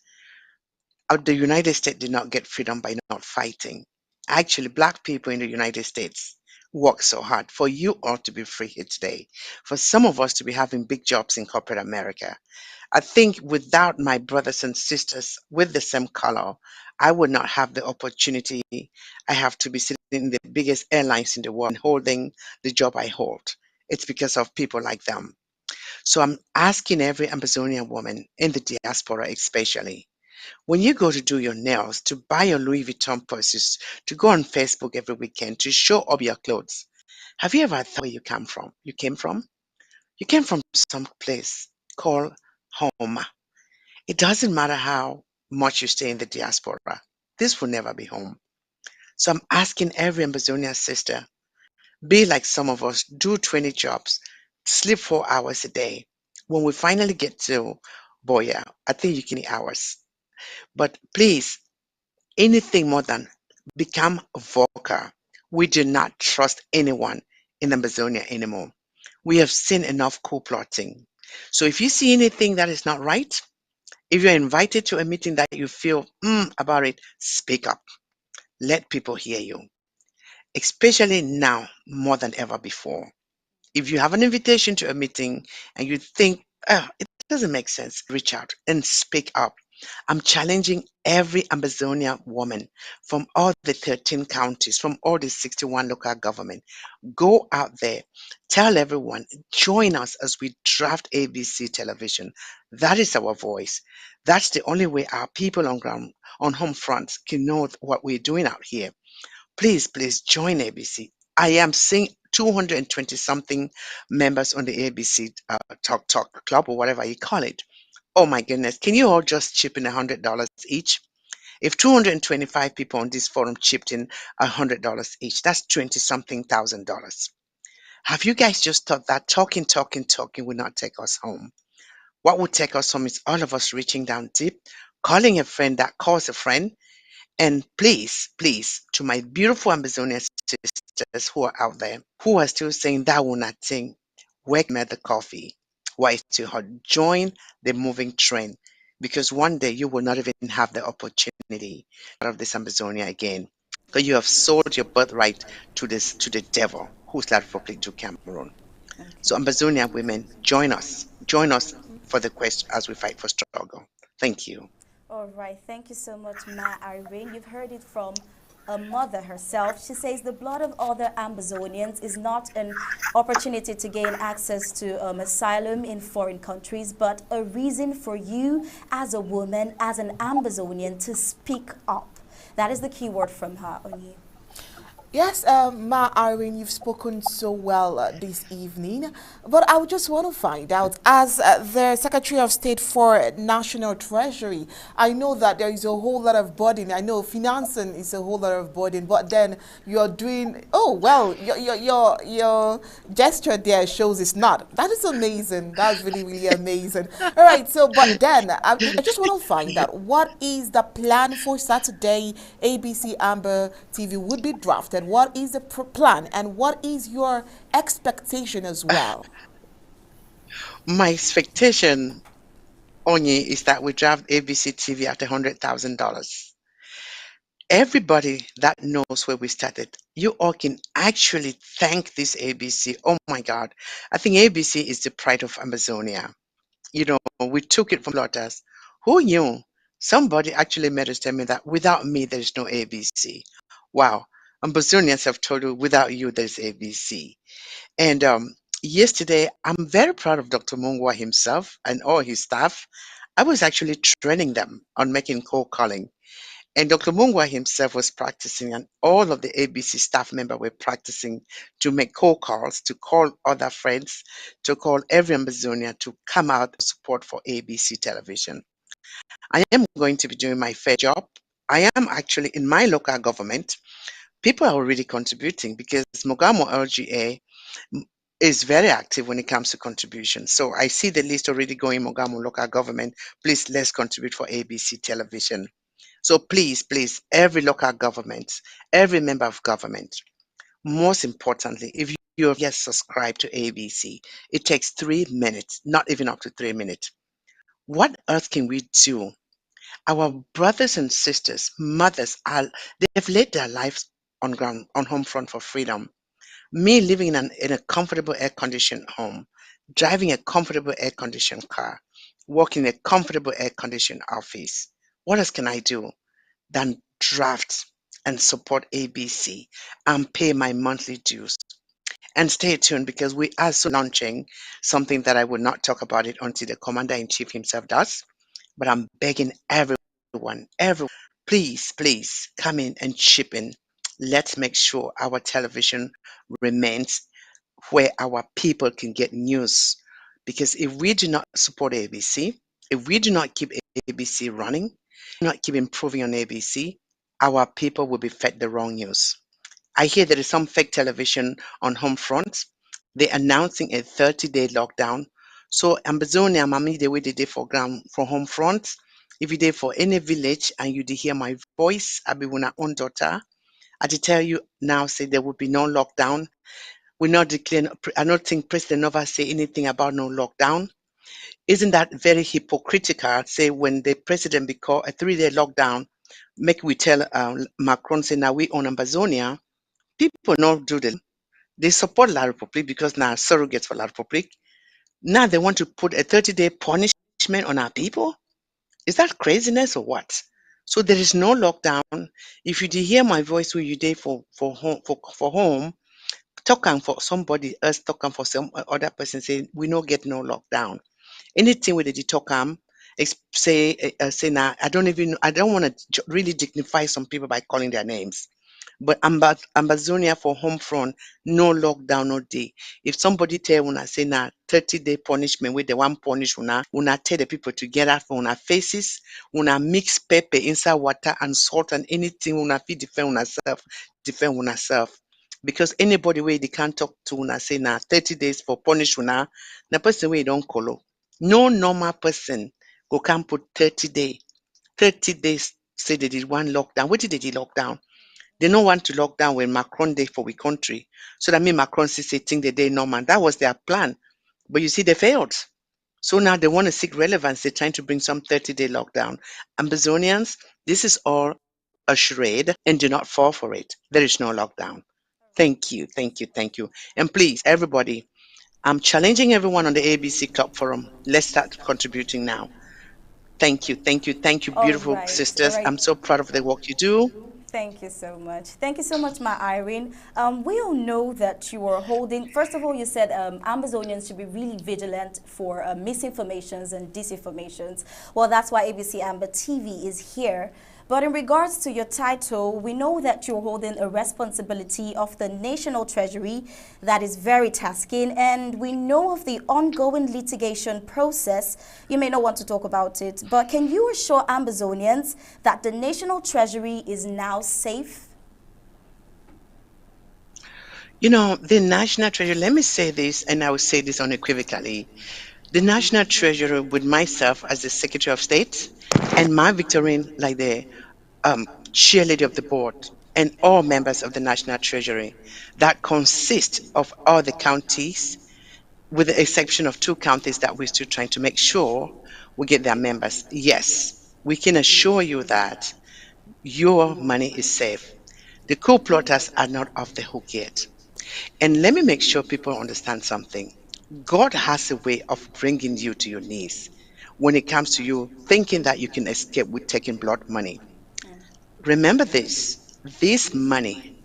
the United States did not get freedom by not fighting. Actually, Black people in the United States work so hard for you all to be free here today, for some of us to be having big jobs in corporate America. I think without my brothers and sisters with the same color, I would not have the opportunity I have to be sitting in the biggest airlines in the world and holding the job I hold. It's because of people like them. So I'm asking every Amazonian woman in the diaspora, especially, when you go to do your nails, to buy your Louis Vuitton purses, to go on Facebook every weekend, to show up your clothes, have you ever thought where you come from? You came from? You came from some place called home. It doesn't matter how much you stay in the diaspora. This will never be home. So I'm asking every Amazonian sister, be like some of us, do 20 jobs, sleep 4 hours a day. When we finally get to Boya, I think you can 8 hours. But please, anything more than become vocal. We do not trust anyone in Amazonia anymore. We have seen enough coup plotting. So if you see anything that is not right, If you're invited to a meeting that you feel about it, speak up. Let people hear you, especially now more than ever before. If you have an invitation to a meeting and you think, oh, it doesn't make sense, reach out and speak up. I'm challenging every Ambazonia woman from all the 13 counties, from all the 61 local government. Go out there, tell everyone, join us as we draft ABC television. That is our voice. That's the only way our people on ground, on home fronts, can know what we're doing out here. Please, please join ABC. I am seeing 220 something members on the ABC Talk Club or whatever you call it. Oh my goodness. Can you all just chip in $100 each? If 225 people on this forum chipped in $100 each, that's 20 something thousand dollars. Have you guys just thought that talking will not take us home? What would take us home is all of us reaching down deep, calling a friend that calls a friend, and please, please, to my beautiful Amazonian sisters who are out there, who are still saying that will not sing, wake me at the coffee. Why it's too hot? Join the moving train, because one day you will not even have the opportunity out of this Amazonia again. Because you have sold your birthright to the devil, who's that Republic to Cameroon. So Ambazonia women, join us. Join us for the quest as we fight for struggle. Thank you. All right, thank you so much, Ma Irene. You've heard it from a mother herself. She says the blood of other Ambazonians is not an opportunity to gain access to asylum in foreign countries, but a reason for you as a woman, as an Ambazonian, to speak up. That is the key word from her on you. Yes, Ma Irene, you've spoken so well this evening, but I would just want to find out, as the Secretary of State for National Treasury, I know that there is a whole lot of burden. I know financing is a whole lot of burden, but then you're doing, oh, well, your gesture there shows it's not. That is amazing. That's really, really amazing. All right, so, but then I just want to find out, what is the plan for Saturday? ABC Amba TV would be drafted. What is the plan, and what is your expectation as well? My expectation, Onye, is that we draft ABC TV at $100,000. Everybody that knows where we started, you all can actually thank this ABC. Oh my God. I think ABC is the pride of Amazonia. You know, we took it from Lotus. Who knew? Somebody actually made us tell me that without me, there is no ABC. Wow. Ambazonians have told you, without you, there's ABC. And yesterday, I'm very proud of Dr. Mungwa himself and all his staff. I was actually training them on making cold calling. And Dr. Mungwa himself was practicing, and all of the ABC staff members were practicing to make cold calls, to call other friends, to call every Amazonia to come out support for ABC television. I am going to be doing my fair job. I am actually in my local government. People are already contributing because Mogamo LGA is very active when it comes to contribution. So I see the list already going Mogamo local government. Please, let's contribute for ABC television. So please, please, every local government, every member of government, most importantly, if you have yet subscribed to ABC, it takes 3 minutes, not even up to 3 minutes. What else can we do? Our brothers and sisters, mothers, they've laid their lives on ground, on home front for freedom. Me living in a comfortable air-conditioned home, driving a comfortable air-conditioned car, working in a comfortable air-conditioned office. What else can I do than draft and support ABC and pay my monthly dues? And stay tuned, because we are so launching something that I will not talk about it until the commander-in-chief himself does. But I'm begging everyone, please, please come in and chip in. Let's make sure our television remains where our people can get news. Because if we do not support ABC, if we do not keep ABC running, not keep improving on ABC, our people will be fed the wrong news. I hear there is some fake television on home front. They're announcing a 30-day lockdown. So Ambazonia, Mami, the way they did for ground for home front. If you did for any village and you did hear my voice, I be one own daughter. I did tell you now, say there will be no lockdown. We're not declaring. I don't think President Nova say anything about no lockdown. Isn't that very hypocritical? Say when the president be call a 3-day lockdown, make we tell Macron say now we on Ambazonia, people not do they support La Republique because now surrogates for La Republique. Now they want to put a 30-day punishment on our people. Is that craziness or what? So there is no lockdown. If you did hear my voice when you did for home, talking for somebody else, talking for some other person, say we no get no lockdown. Anything with the talk say now I don't want to really dignify some people by calling their names. But Ambazonia for home front, no lockdown, no day. If somebody tell una say na 30-day punishment where they want punish una tell the people to get out from una faces, una mix pepper inside water and salt and anything una fit defend una self. Because anybody where they can't talk to una say na 30 days for punish una, na person where don't colo. No normal person go can put 30 days say they did one lockdown. What did they did lockdown? They don't want to lock down when Macron day for we country. So that mean Macron say think the day normal. That was their plan. But you see, they failed. So now they want to seek relevance. They're trying to bring some 30-day lockdown. Ambazonians, this is all a charade and do not fall for it. There is no lockdown. Thank you, thank you, thank you. And please, everybody, I'm challenging everyone on the ABC Club Forum. Let's start contributing now. Thank you, thank you, thank you, All beautiful right, all sisters. right. I'm so proud of the work you do. Thank you so much. Thank you so much, Ma Irene. We all know that you are holding, first of all, you said Ambazonians should be really vigilant for misinformations and disinformations. Well, that's why ABC Amber TV is here. But in regards to your title, we know that you're holding a responsibility of the National Treasury that is very tasking, and we know of the ongoing litigation process. You may not want to talk about it, but can you assure Ambazonians that the National Treasury is now safe? You know, the National Treasury, let me say this, and I will say this unequivocally. The National Treasury, with myself as the Secretary of State, and my Victorine, like the chairlady of the board, and all members of the National Treasury, that consist of all the counties, with the exception of 2 counties that we're still trying to make sure we get their members. Yes, we can assure you that your money is safe. The coup plotters are not off the hook yet. And let me make sure people understand something. God has a way of bringing you to your knees when it comes to you thinking that you can escape with taking blood money. Remember this money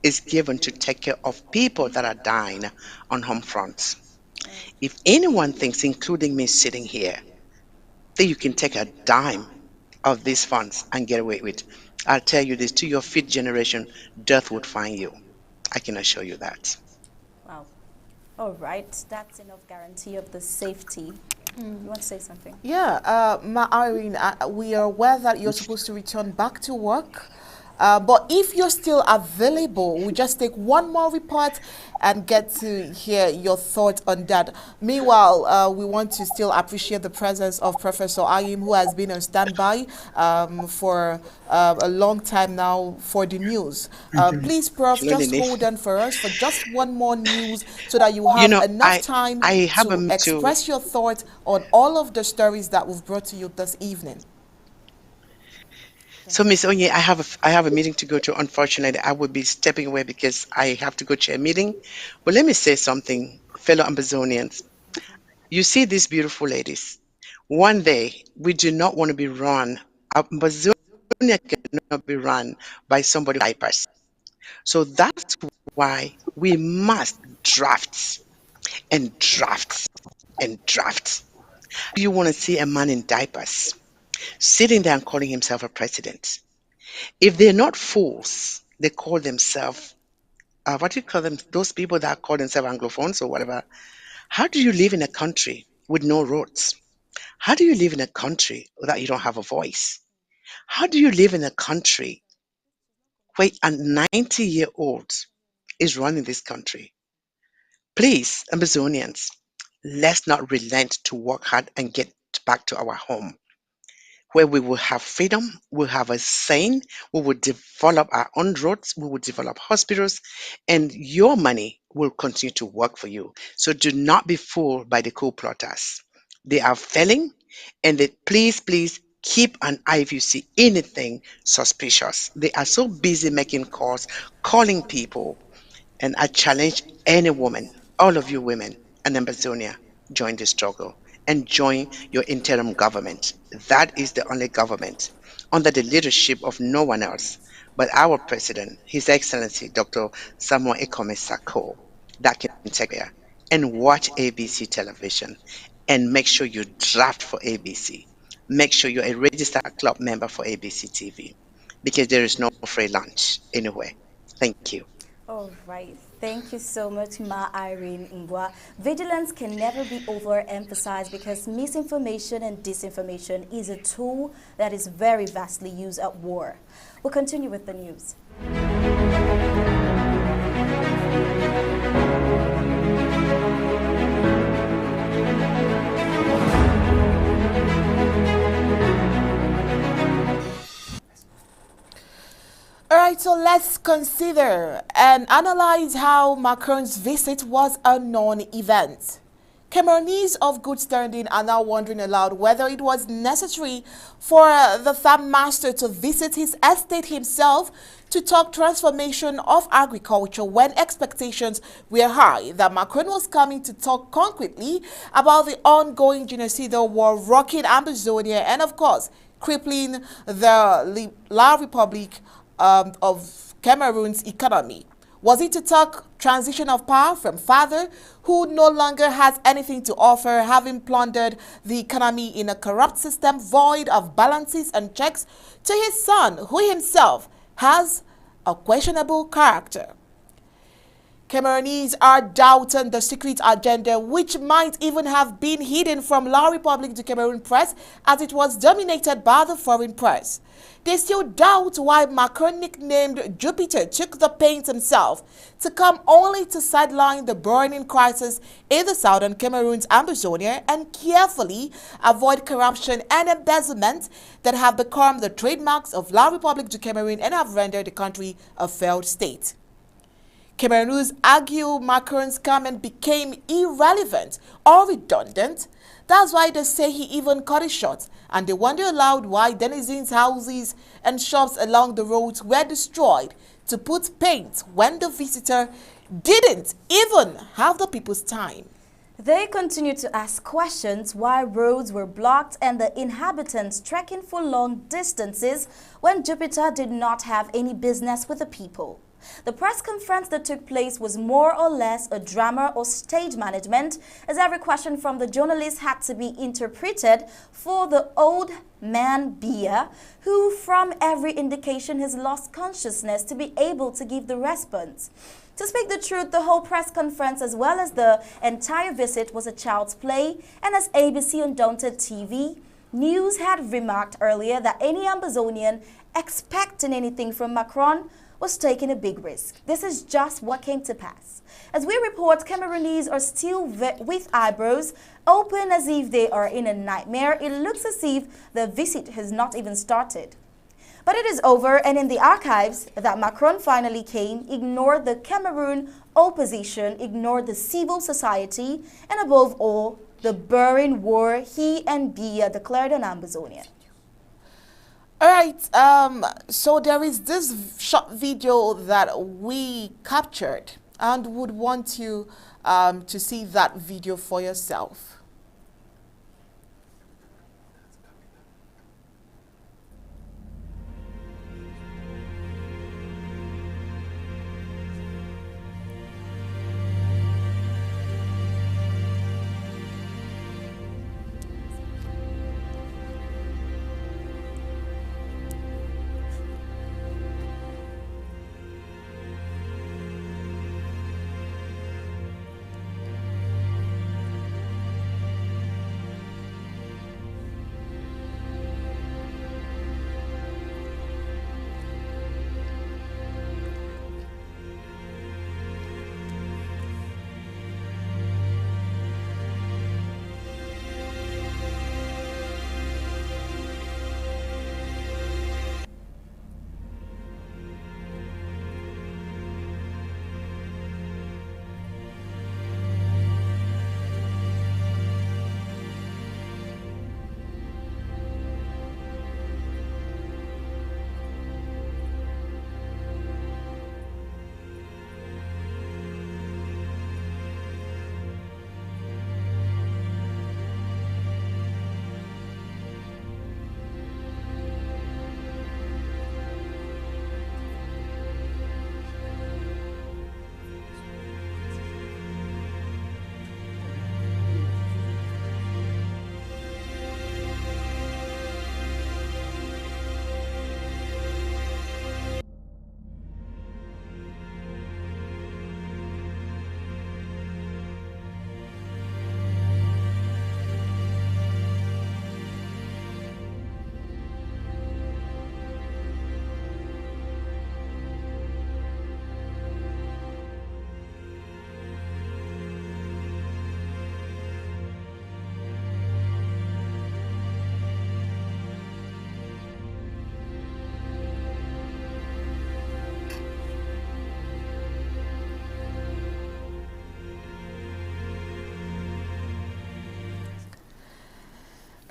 is given to take care of people that are dying on home fronts. If anyone thinks, including me sitting here, that you can take a dime of these funds and get away with, I'll tell you this, to your fifth generation, death would find you. I can assure you that. Wow. All right, that's enough guarantee of the safety. You want to say something? Yeah, Ma Irene, we are aware that you're supposed to return back to work. But if you're still available, we just take one more report and get to hear your thoughts on that. Meanwhile, we want to still appreciate the presence of Professor Ayim, who has been on standby for a long time now for the news. Please, Prof, just hold on for us for just one more news so that you You have know, enough time I have to to. express your thoughts on all of the stories that we've brought to you this evening. So, Miss Onye, I have a meeting to go to. Unfortunately, I will be stepping away because I have to go to a meeting. But let me say something, fellow Ambazonians. You see these beautiful ladies. One day, we do not want to be run. Ambazonia cannot be run by somebody with diapers. So that's why we must draft and draft and draft. Do you want to see a man in diapers sitting there and calling himself a president? If they're not fools, they call themselves, what do you call them? Those people that call themselves Anglophones or whatever. How do you live in a country with no roads? How do you live in a country that you don't have a voice? How do you live in a country where a 90-year-old is running this country? Please, Amazonians, let's not relent to work hard and get back to our home, where we will have freedom, we'll have a saying, we will develop our own roads, we will develop hospitals, and your money will continue to work for you. So do not be fooled by the coup plotters. They are failing, and they, please keep an eye if you see anything suspicious. They are so busy making calls, calling people, and I challenge any woman, all of you women in Ambazonia, join the struggle and join your interim government. That is the only government under the leadership of no one else but our president, His Excellency Dr. Samuel Ekome Sako, that can take care and watch ABC television and make sure you draft for ABC. Make sure you're a registered club member for ABC TV because there is no free lunch anywhere. Thank you. All right. Thank you so much, Ma Irene Ngwa. Vigilance can never be overemphasized because misinformation and disinformation is a tool that is very vastly used at war. We'll continue with the news. Alright, so let's consider and analyze how Macron's visit was a non-event. Cameroonese of good standing are now wondering aloud whether it was necessary for the farm master to visit his estate himself to talk transformation of agriculture when expectations were high that Macron was coming to talk concretely about the ongoing genocidal war rocking Ambazonia and, of course, crippling the La Republique of Cameroon's economy. Was it to talk transition of power from father who no longer has anything to offer, having plundered the economy in a corrupt system void of balances and checks, to his son who himself has a questionable character? Cameroonese are doubting the secret agenda, which might even have been hidden from La République du Cameroon press as it was dominated by the foreign press. They still doubt why Macron, nicknamed Jupiter, took the pains himself to come only to sideline the burning crisis in the southern Cameroon's Ambazonia and carefully avoid corruption and embezzlement that have become the trademarks of La République du Cameroon and have rendered the country a failed state. Camerooners argue Macron's comment became irrelevant or redundant. That's why they say he even cut it short, and they wonder aloud why denizens' houses and shops along the roads were destroyed to put paint when the visitor didn't even have the people's time. They continue to ask questions why roads were blocked and the inhabitants trekking for long distances when Jupiter did not have any business with the people. The press conference that took place was more or less a drama or stage management, as every question from the journalists had to be interpreted for the old man Bia, who from every indication has lost consciousness to be able to give the response. To speak the truth, the whole press conference as well as the entire visit was a child's play, and as ABC Undaunted TV News had remarked earlier that any Ambazonian expecting anything from Macron was taking a big risk. This is just what came to pass. As we report, Cameroonese are still with eyebrows open as if they are in a nightmare. It looks as if the visit has not even started. But it is over, and in the archives that Macron finally came, ignored the Cameroon opposition, ignored the civil society, and above all, the burning war he and Bia declared on Ambazonia. Alright, so there is this short video that we captured and would want you to see that video for yourself.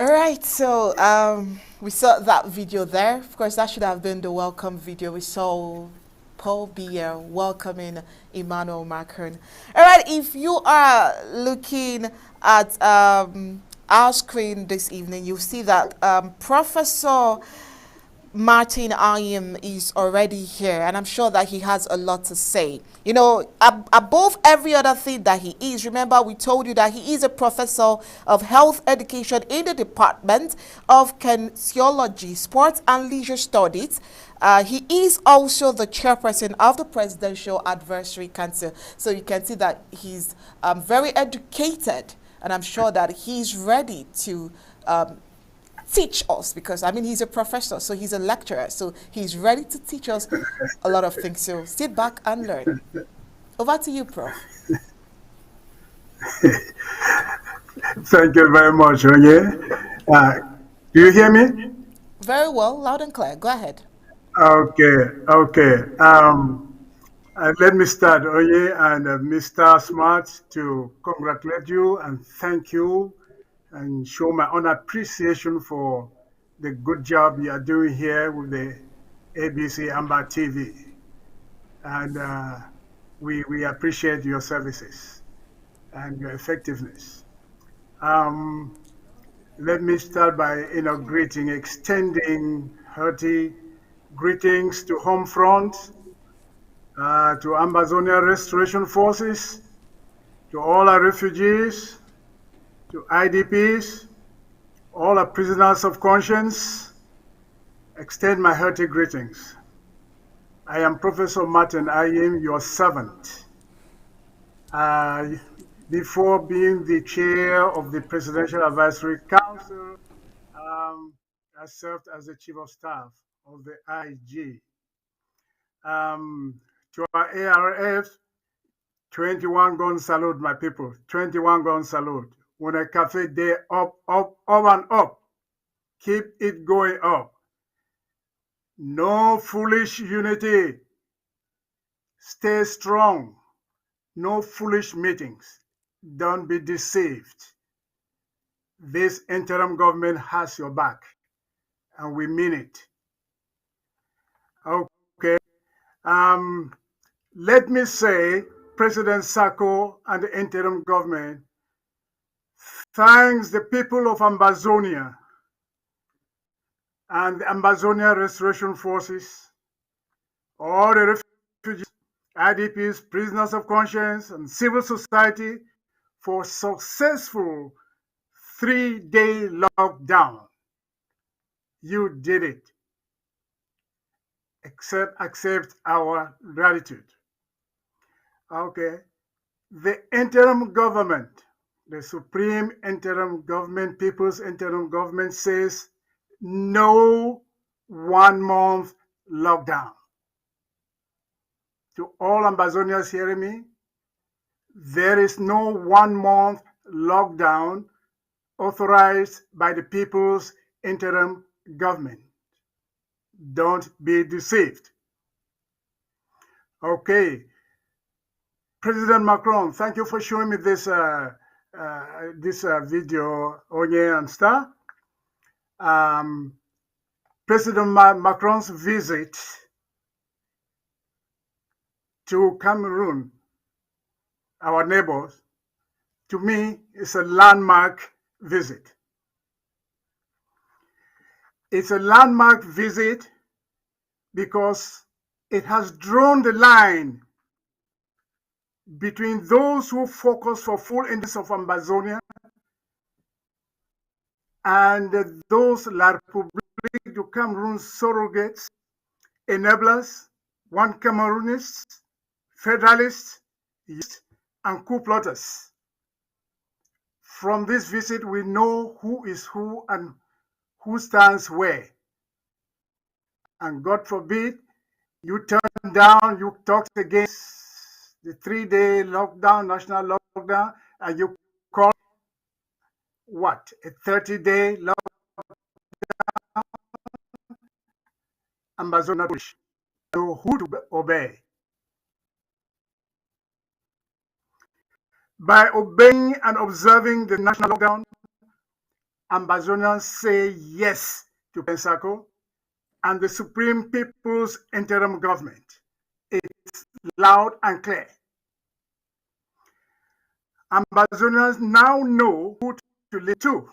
All right, so we saw that video there. Of course, that should have been the welcome video. We saw Paul Biya welcoming Emmanuel Macron. All right, if you are looking at our screen this evening, you'll see that Professor Martin Ayim is already here, and I'm sure that he has a lot to say. You know, above every other thing that he is, remember we told you that he is a professor of health education in the Department of Kinesiology, Sports and Leisure Studies. He is also the chairperson of the Presidential Advisory Council. So you can see that he's very educated, and I'm sure that he's ready to teach us, because I mean he's a professor, so he's a lecturer, so he's ready to teach us a lot of things. So sit back and learn. Over to you, Prof. Thank you very much, Onye. Do you hear me? Very well, loud and clear. Go ahead. Okay. Let me start, Onye, and Mr. Smart, to congratulate you and thank you and show my own appreciation for the good job you are doing here with the ABC Amba TV. And we appreciate your services and your effectiveness. Let me start by extending hearty greetings to Home Front, to Ambazonia Restoration Forces, to all our refugees, to IDPs, all our prisoners of conscience. Extend my hearty greetings. I am Professor Martin Ayim, your servant. Before being the chair of the Presidential Advisory Council, I served as the Chief of Staff of the IG. To our ARF, 21 gun salute, my people, 21 gun salute. When a cafe day up and up, keep it going up. No foolish unity. Stay strong. No foolish meetings. Don't be deceived. This interim government has your back, and we mean it. Okay. Let me say, President Sako and the interim government thanks the people of Ambazonia and the Ambazonia Restoration Forces, all the refugees, IDPs, prisoners of conscience, and civil society for successful 3-day lockdown. You did it. Accept our gratitude. Okay. The interim government, the Supreme Interim Government, People's Interim Government says no 1-month lockdown. To all Ambazonians hearing me, there is no 1-month lockdown authorized by the People's Interim Government. Don't be deceived. Okay. President Macron, thank you for showing me this video, Onye and Star. President Macron's visit to Cameroon, our neighbors, to me is a landmark visit. It's a landmark visit because it has drawn the line between those who focus for full independence of Ambazonia and those La République du Cameroon surrogates, enablers, one Cameroonists, federalists, and coup plotters. From this visit, we know who is who and who stands where. And God forbid, you turn down, you talk against the 3-day lockdown, national lockdown, and you call what? A 30-day lockdown? Ambazonia push. Know who to obey. By obeying and observing the national lockdown, Ambazonians say yes to Pensaco and the Supreme People's Interim Government. It's loud and clear. Ambazonians now know who to listen to.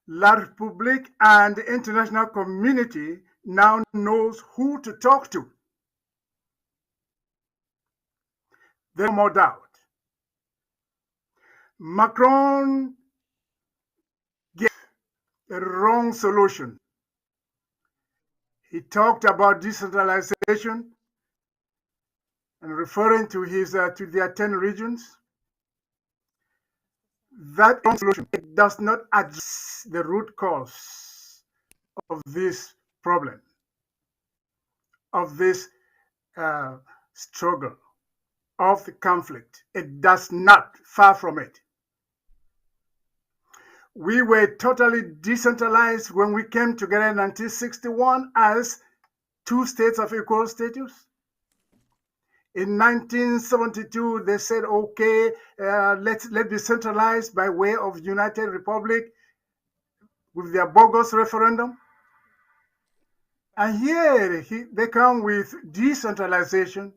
La Republique and the international community now knows who to talk to. There's no more doubt. Macron gave a wrong solution. He talked about decentralization and referring to their 10 regions. That wrong solution does not address the root cause of this problem, of this struggle, of the conflict. It does not, far from it. We were totally decentralized when we came together in 1961 as two states of equal status. In 1972, they said, okay, let's be centralized by way of United Republic with their bogus referendum. And here they come with decentralization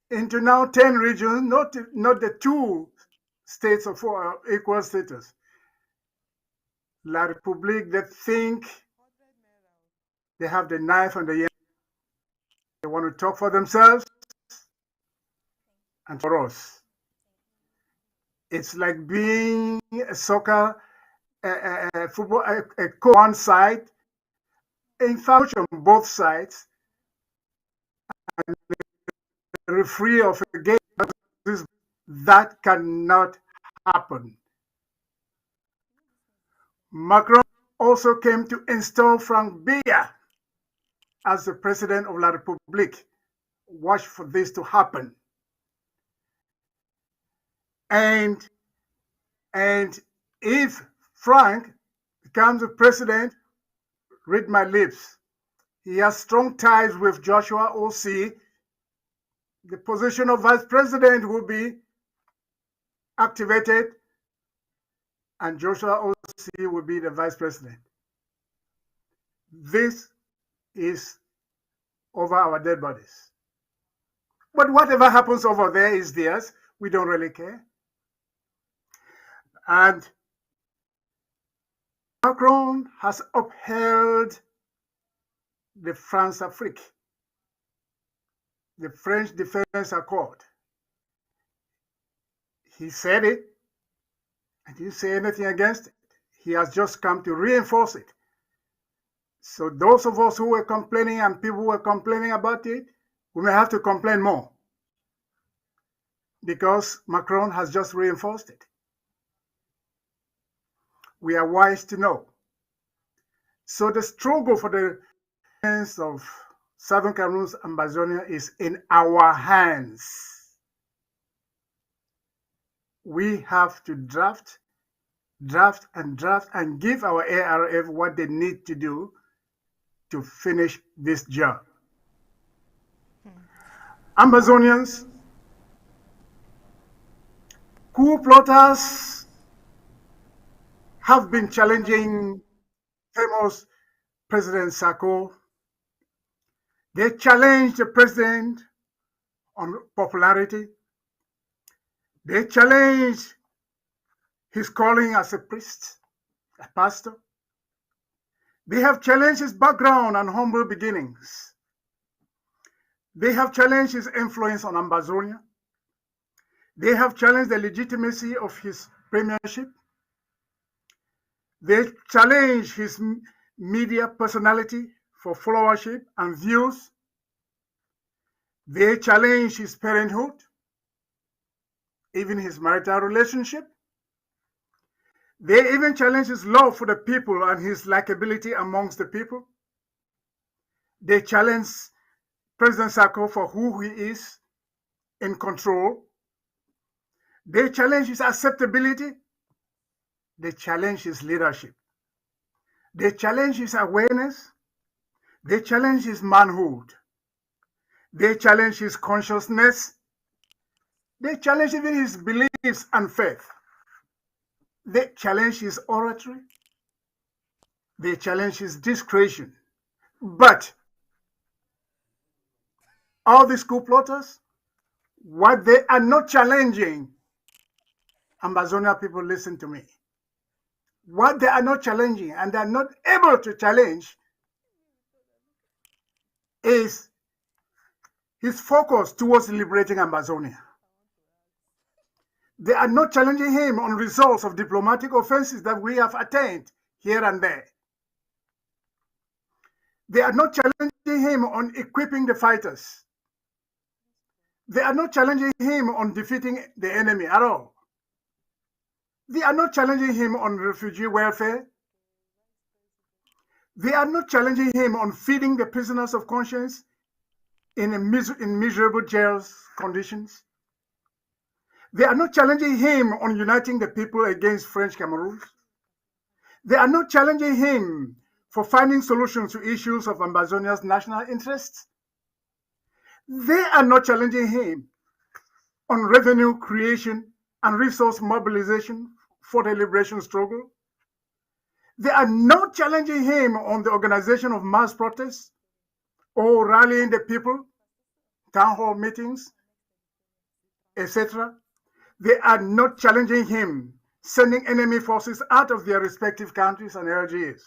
into now 10 regions, not the two states of equal status. La Republique, they think they have the knife and the yam. They want to talk for themselves and for us. It's like being a soccer, football, a coach on one side, in fact, on both sides, and the referee of a game. That cannot happen. Macron also came to install Frank Biya as the president of La Republique. Watch for this to happen. And if Frank becomes the president, read my lips, he has strong ties with Joshua O.C. The position of vice president will be activated, and Joshua O.C. will be the vice president. This is over our dead bodies. But whatever happens over there is theirs. We don't really care. And Macron has upheld the France-Afrique, the French Defense Accord. He said it, and he didn't say anything against it. He has just come to reinforce it. So those of us who were complaining and people who were complaining about it, we may have to complain more, because Macron has just reinforced it. We are wise to know. So the struggle for the defense of Southern Cameroon's Ambazonia is in our hands. We have to draft and give our ARF what they need to do to finish this job. Ambazonians, coup plotters have been challenging famous President Sarko. They challenged the president on popularity. They challenged his calling as a priest, a pastor. They have challenged his background and humble beginnings. They have challenged his influence on Ambazonia. They have challenged the legitimacy of his premiership. They challenge his media personality for followership and views. They challenge his parenthood, even his marital relationship. They even challenge his love for the people and his likability amongst the people. They challenge President Sarko for who he is in control. They challenge his acceptability. They challenge his leadership. They challenge his awareness. They challenge his manhood. They challenge his consciousness. They challenge even his beliefs and faith. They challenge his oratory. They challenge his discretion. But all these coup plotters, what they are not challenging, Ambazonia people, listen to me. What they are not challenging and they are not able to challenge is his focus towards liberating Ambazonia. They are not challenging him on results of diplomatic offenses that we have attained here and there. They are not challenging him on equipping the fighters. They are not challenging him on defeating the enemy at all. They are not challenging him on refugee welfare. They are not challenging him on feeding the prisoners of conscience in miserable jail conditions. They are not challenging him on uniting the people against French Cameroons. They are not challenging him for finding solutions to issues of Ambazonia's national interests. They are not challenging him on revenue creation and resource mobilization for the liberation struggle. They are not challenging him on the organization of mass protests or rallying the people, town hall meetings, etc. They are not challenging him sending enemy forces out of their respective countries and LGAs.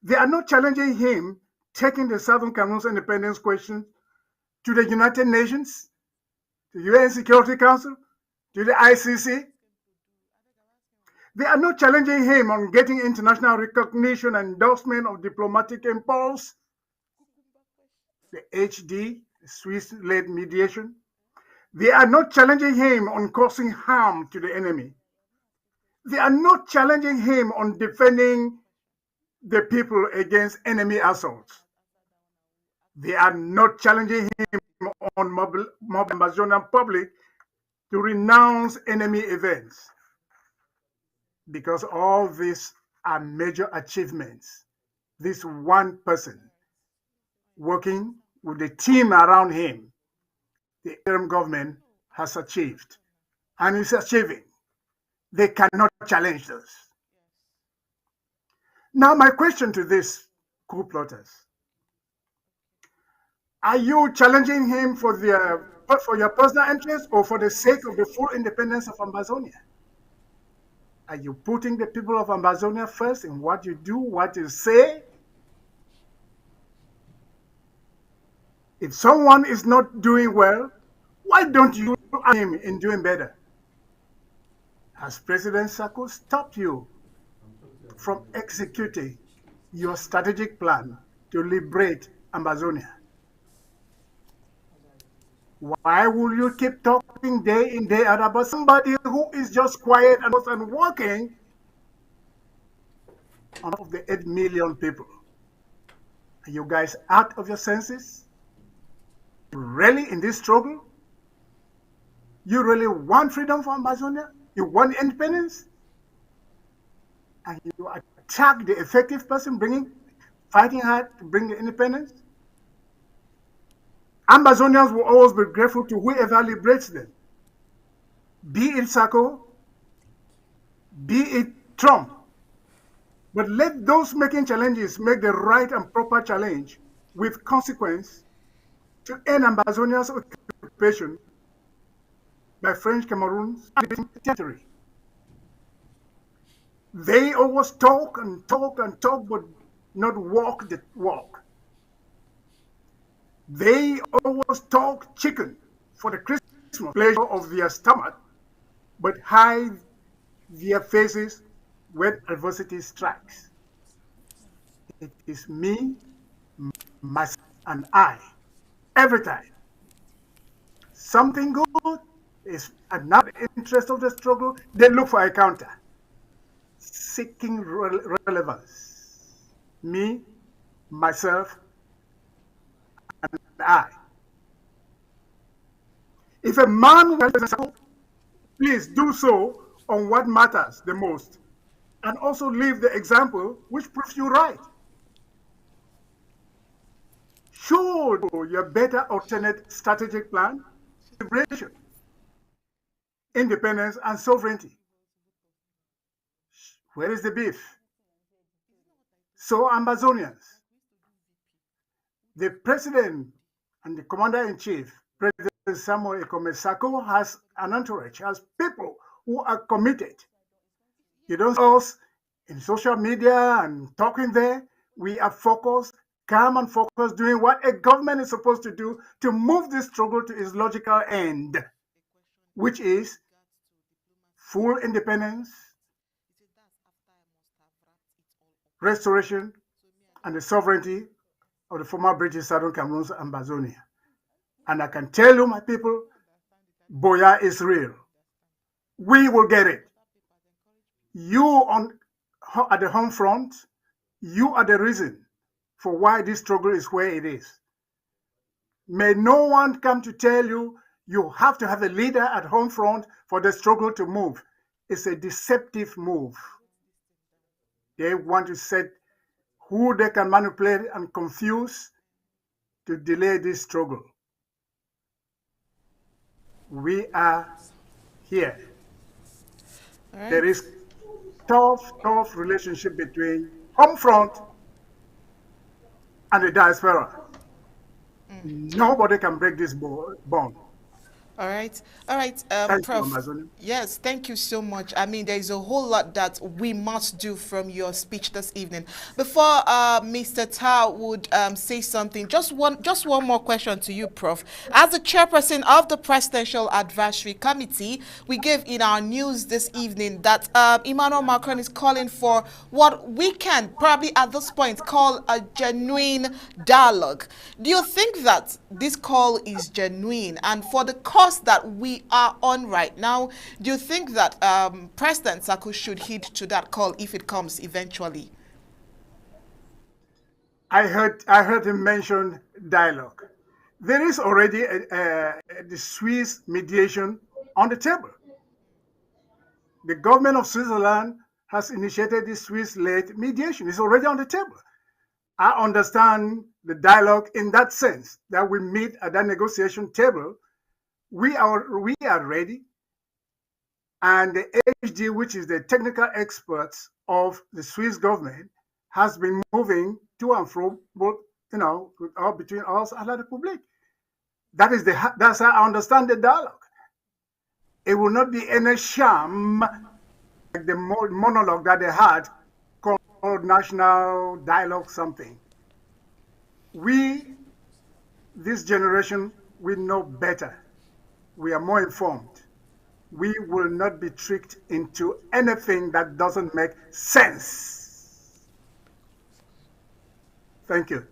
They are not challenging him taking the Southern Cameroon's independence question to the United Nations, to the UN Security Council, to the ICC. They are not challenging him on getting international recognition and endorsement of diplomatic impulse, the HD, Swiss-led mediation. They are not challenging him on causing harm to the enemy. They are not challenging him on defending the people against enemy assaults. They are not challenging him on mob Ambazonian public to renounce enemy events, because all these are major achievements this one person working with the team around him, the interim government has achieved and is achieving. They cannot challenge this. Now, my question to these coup plotters: are you challenging him for your personal interest or for the sake of the full independence of Ambazonia? Are you putting the people of Ambazonia first in what you do, what you say? If someone is not doing well, why don't you aid him in doing better? Has President Sako stopped you from executing your strategic plan to liberate Ambazonia? Why will you keep talking day in, day out about somebody who is just quiet and working on top of the 8 million people? Are you guys out of your senses? Really in this struggle? You really want freedom for Ambazonia? You want independence? And you attack the effective person fighting hard to bring the independence? Ambazonians will always be grateful to whoever liberates them. Be it Sako, be it Trump. But let those making challenges make the right and proper challenge with consequence to end Ambazonia's occupation by French Cameroon's territory. They always talk and talk and talk, but not walk the walk. They always talk chicken for the Christmas pleasure of their stomach, but hide their faces when adversity strikes. It is me, myself, and I. Every time something good is another interest of the struggle, they look for a counter, seeking relevance. Me, myself, and I. If a man wants to, please do so on what matters the most, and also leave the example which proves you right. Show your better alternate strategic plan, liberation, independence, and sovereignty. Where is the beef? So, Ambazonians, the president and the commander-in-chief, President Samuel Ekomesako, has an entourage, has people who are committed. You don't see us in social media and talking there. We are focused, calm and focused, doing what a government is supposed to do to move this struggle to its logical end, which is full independence, restoration, and the sovereignty of the former British Southern Cameroon's Ambazonia. And I can tell you, my people, Boya is real. We will get it. You at the home front, you are the reason for why this struggle is where it is. May no one come to tell you you have to have a leader at home front for the struggle to move. It's a deceptive move. They want to set who they can manipulate and confuse to delay this struggle. We are here. Right. There is tough relationship between home front and the diaspora. Nobody can break this bond. All right. Prof. Yes, thank you so much. I mean, there is a whole lot that we must do from your speech this evening. Before Mr. Tao would say something, just one more question to you, Prof. As the chairperson of the Presidential Advisory Committee, we gave in our news this evening that Emmanuel Macron is calling for what we can probably at this point call a genuine dialogue. Do you think that this call is genuine? And for the course that we are on right now, do you think that President Sako should heed to that call if it comes eventually? I heard him mention dialogue. There is already the Swiss mediation on the table. The government of Switzerland has initiated the Swiss-led mediation. It's already on the table. I understand the dialogue in that sense, that we meet at that negotiation table. We are ready, and the HD, which is the technical experts of the Swiss government, has been moving to and fro, both between us and the Republic. That's how I understand the dialogue. It will not be any sham like the monologue that they had called national dialogue something. We, this generation, we know better. We are more informed. We will not be tricked into anything that doesn't make sense. Thank you.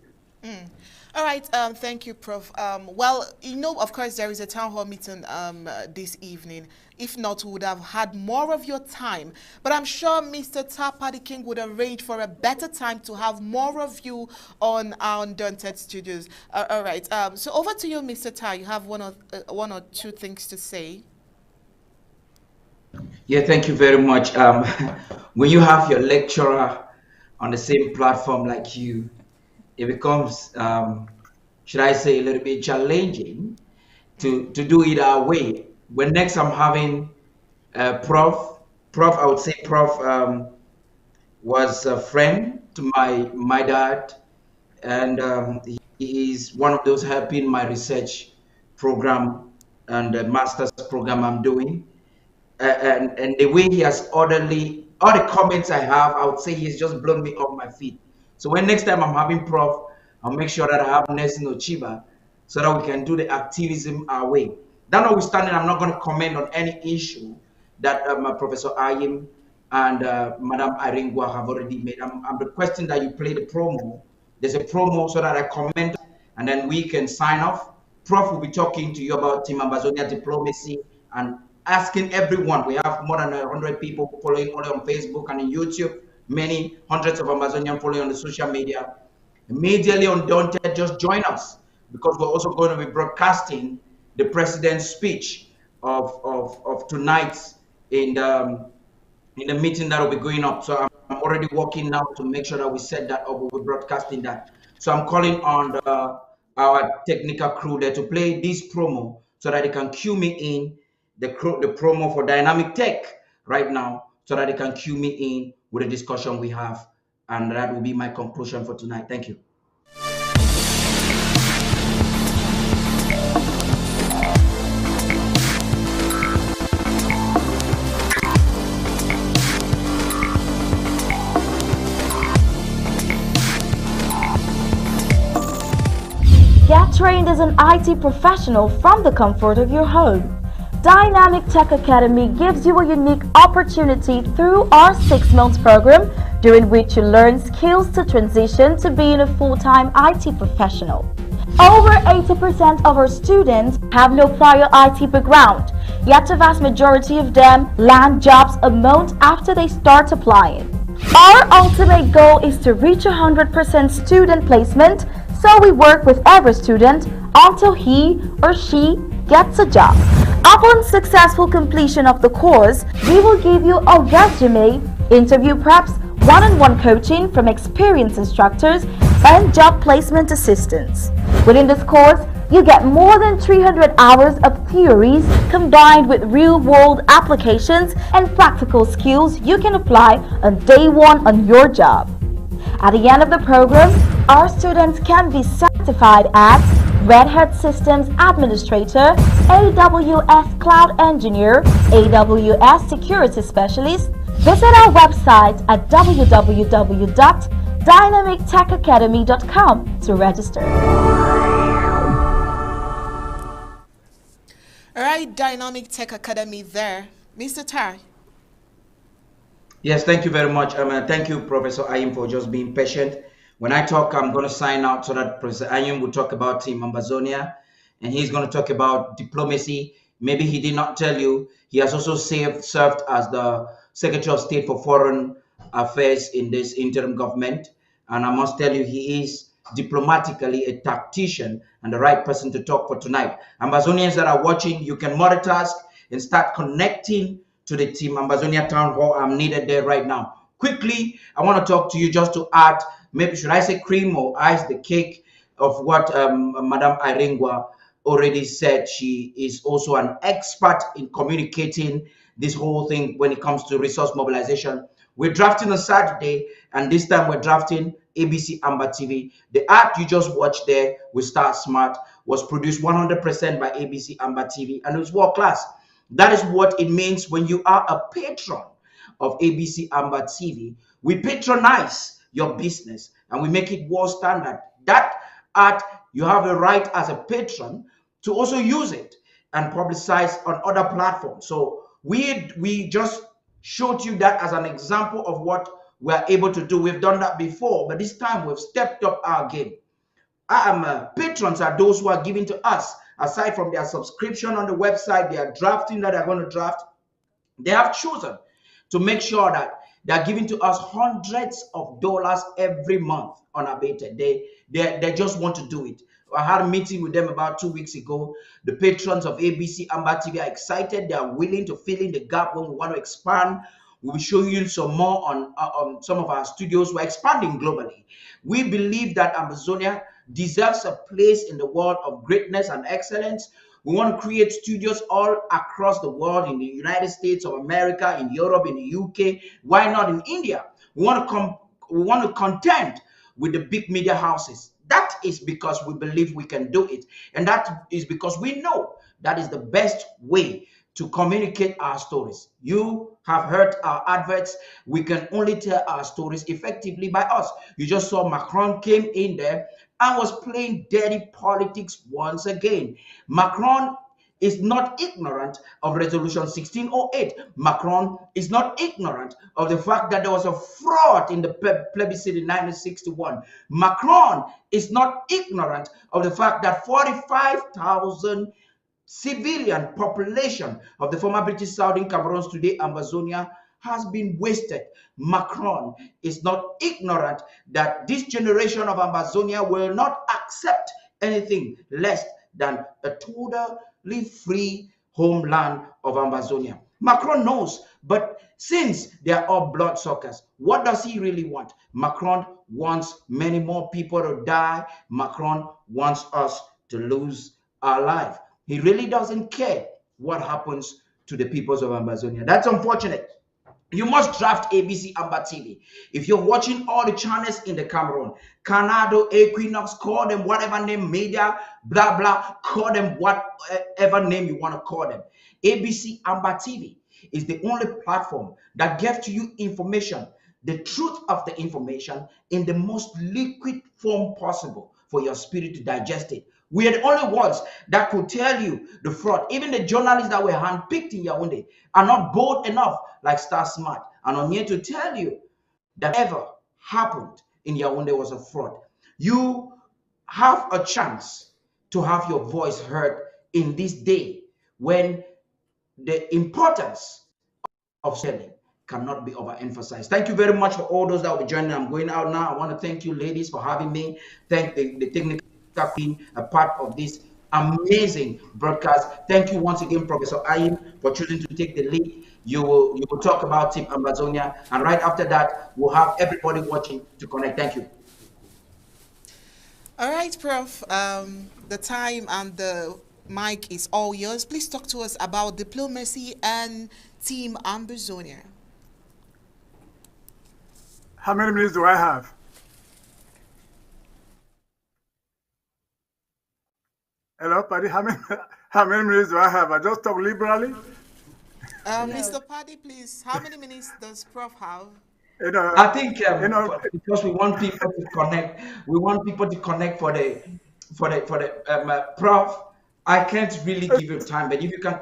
All right, thank you, Prof. Well, of course, there is a town hall meeting this evening. If not, we would have had more of your time. But I'm sure Mr. Tapadi King would arrange for a better time to have more of you on our Undaunted Studios. All right, so over to you, Mr. Ta. You have one or two things to say. Yeah, thank you very much. When you have your lecturer on the same platform like you, it becomes, should I say, a little bit challenging to do it our way. When next I'm having Prof, I would say Prof was a friend to my dad, and he is one of those helping my research program and the master's program I'm doing. And the way he has all the comments I have, I would say he's just blown me off my feet. So when next time I'm having Prof, I'll make sure that I have Nelson Ochiba so that we can do the activism our way. That notwithstanding, I'm not going to comment on any issue that Professor Ayim and Madam Iringwa have already made. I'm requesting that you play the promo. There's a promo so that I comment and then we can sign off. Prof will be talking to you about Team Ambazonia diplomacy and asking everyone. We have more than 100 people following only on Facebook and on YouTube, many hundreds of Ambazonians following on the social media. Immediately Undaunted, just join us because we're also going to be broadcasting the president's speech of tonight in the meeting that will be going up. So I'm already working now to make sure that we set that up. We'll be broadcasting that. So I'm calling on our technical crew there to play this promo so that they can cue me in the promo for Dynamic Tech right now, so that they can cue me in with the discussion we have. And that will be my conclusion for tonight. Thank you. Get trained as an IT professional from the comfort of your home. Dynamic Tech Academy gives you a unique opportunity through our 6-month program, during which you learn skills to transition to being a full-time IT professional. Over 80% of our students have no prior IT background, yet the vast majority of them land jobs a month after they start applying. Our ultimate goal is to reach 100% student placement, so we work with every student until he or she gets a job. Upon successful completion of the course, we will give you a resume, interview preps, one-on-one coaching from experienced instructors, and job placement assistance. Within this course, you get more than 300 hours of theories combined with real-world applications and practical skills you can apply on day one on your job. At the end of the program, our students can be certified as Red Hat Systems Administrator, AWS Cloud Engineer, AWS Security Specialist. Visit our website at www.dynamictechacademy.com to register. All right, Dynamic Tech Academy there. Mr. Tar. Yes, thank you very much. Thank you, Professor Ayim, for just being patient. When I talk, I'm going to sign out so that Professor Ayim will talk about Team Ambazonia, and he's going to talk about diplomacy. Maybe he did not tell you, he has also served as the Secretary of State for Foreign Affairs in this interim government. And I must tell you, he is diplomatically a tactician and the right person to talk for tonight. Ambazonians that are watching, you can multitask and start connecting to the Team Ambazonia Town Hall. I'm needed there right now. Quickly, I want to talk to you just to add, maybe should I say cream or ice the cake of what Madame Iringwa already said. She is also an expert in communicating this whole thing when it comes to resource mobilization. We're drafting on Saturday, and this time we're drafting ABC Amba TV. The ad you just watched there, We Start Smart, was produced 100% by ABC Amba TV, and it was world class. That is what it means when you are a patron of ABC Amba TV. We patronize your business and we make it world standard. That art, you have a right as a patron to also use it and publicize on other platforms. So we just showed you that as an example of what we're able to do. We've done that before, but this time we've stepped up our game. Patrons are those who are giving to us. Aside from their subscription on the website, they are drafting that they're going to draft. They have chosen to make sure that they're giving to us hundreds of dollars every month on unabated. They just want to do it. I had a meeting with them about 2 weeks ago. The patrons of ABC Amba TV are excited. They are willing to fill in the gap when we want to expand. We'll be showing you some more on some of our studios. We're expanding globally. We believe that Ambazonia deserves a place in the world of greatness and excellence. We want to create studios all across the world, in the United States of America, in Europe, in the UK. Why not in India? We want to contend with the big media houses. That is because we believe we can do it. And that is because we know that is the best way to communicate our stories. You have heard our adverts. We can only tell our stories effectively by us. You just saw Macron came in there and was playing dirty politics once again. Macron is not ignorant of Resolution 1608. Macron is not ignorant of the fact that there was a fraud in the plebiscite in 1961. Macron is not ignorant of the fact that 45,000 civilian population of the former British Southern Cameroons, today Ambazonia, has been wasted. Macron is not ignorant that this generation of Ambazonia will not accept anything less than a totally free homeland of Ambazonia. Macron knows, but since they are all bloodsuckers, what does he really want? Macron wants many more people to die. Macron wants us to lose our life. He really doesn't care what happens to the peoples of Ambazonia. That's unfortunate. You must draft ABC Amba TV. If you're watching all the channels in the Cameroon, Canado, Equinox, call them whatever name, media, blah, blah, call them whatever name you want to call them. ABC Amba TV is the only platform that gives to you information, the truth of the information in the most liquid form possible for your spirit to digest it. We are the only ones that could tell you the fraud. Even the journalists that were handpicked in Yaoundé are not bold enough like Star Smart and on here to tell you that ever happened in Yaoundé was a fraud. You have a chance to have your voice heard in this day when the importance of selling cannot be overemphasized. Thank you very much for all those that will be joining. I'm going out now. I want to thank you, ladies, for having me. Thank the technical queen, a part of this amazing broadcast. Thank you once again, Professor Ayim, for choosing to take the lead. You will talk about Team Ambazonia, and right after that, we'll have everybody watching to connect. Thank you. All right, Prof. The time and the mic is all yours. Please talk to us about diplomacy and Team Ambazonia. How many minutes do I have? Hello, Paddy. How many minutes do I have? I just talk liberally. Mr. Paddy, please. How many minutes does Prof have? I think because we want people to connect, we want people to connect for the Prof. I can't really give you time, but if you can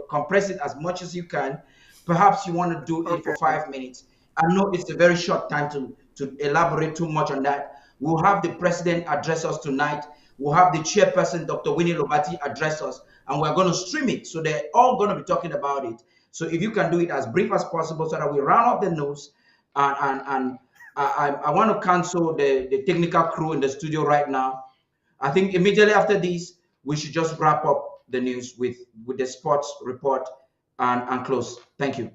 compress it as much as you can, perhaps you want to do it for 5 minutes. I know it's a very short time to elaborate too much on that. We'll have the president address us tonight. We'll have the chairperson, Dr. Winnie Lobati, address us, and we're going to stream it. So they're all going to be talking about it. So if you can do it as brief as possible so that we round up the news. And I want to cancel the technical crew in the studio right now. I think immediately after this, we should just wrap up the news with the sports report and close. Thank you.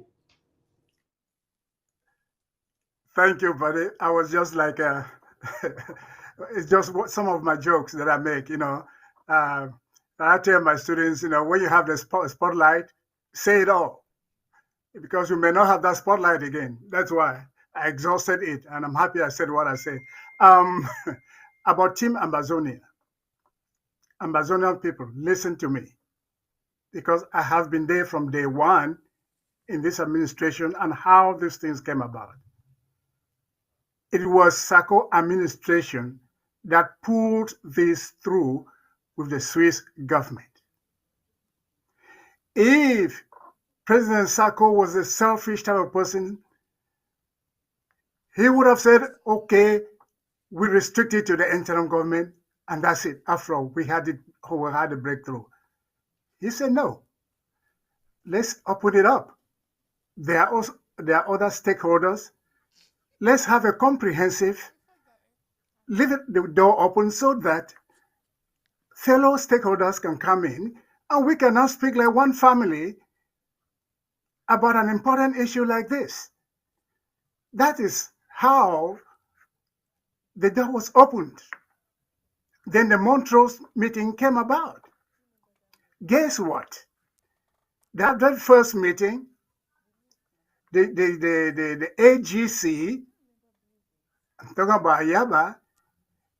Thank you, buddy. I was just like, it's just some of my jokes that I make, I tell my students, when you have the spotlight, say it all. Because you may not have that spotlight again. That's why I exhausted it, and I'm happy I said what I said. About Team Ambazonia. Ambazonian people, listen to me. Because I have been there from day one in this administration and how these things came about. It was Sako administration that pulled this through with the Swiss government. If President Sako was a selfish type of person, he would have said, okay, we restrict it to the interim government, and that's it. After all, we had a breakthrough. He said, no, let's open it up. There are other stakeholders. Let's have a comprehensive, leave the door open so that fellow stakeholders can come in, and we can now speak like one family about an important issue like this. That is how the door was opened. Then the Montrose meeting came about. Guess what? That first meeting, the AGC, I'm talking about Yaba,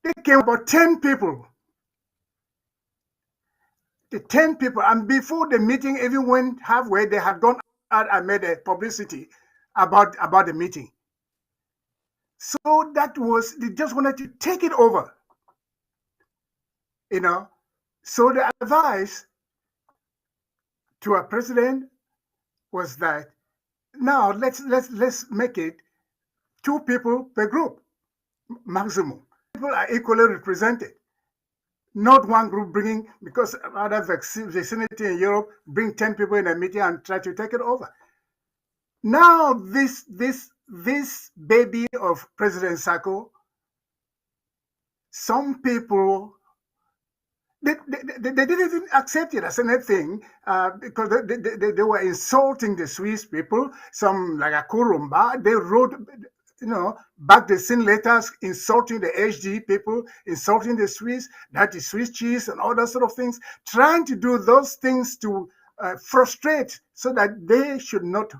they came about 10 people. The 10 people, and before the meeting even went halfway, they had gone out and made a publicity about the meeting. So that was, they just wanted to take it over. So the advice to our president was that now let's make it 2 people per group, maximum. People are equally represented. Not one group bringing, because other vicinity in Europe bring 10 people in a meeting and try to take it over. Now this baby of President Sako, some people, they didn't even accept it as anything because they were insulting the Swiss people. Some, like a Kurumba, they wrote, back the scene letters insulting the HD people, insulting the Swiss, that is Swiss cheese and all that sort of things, trying to do those things to frustrate so that they should not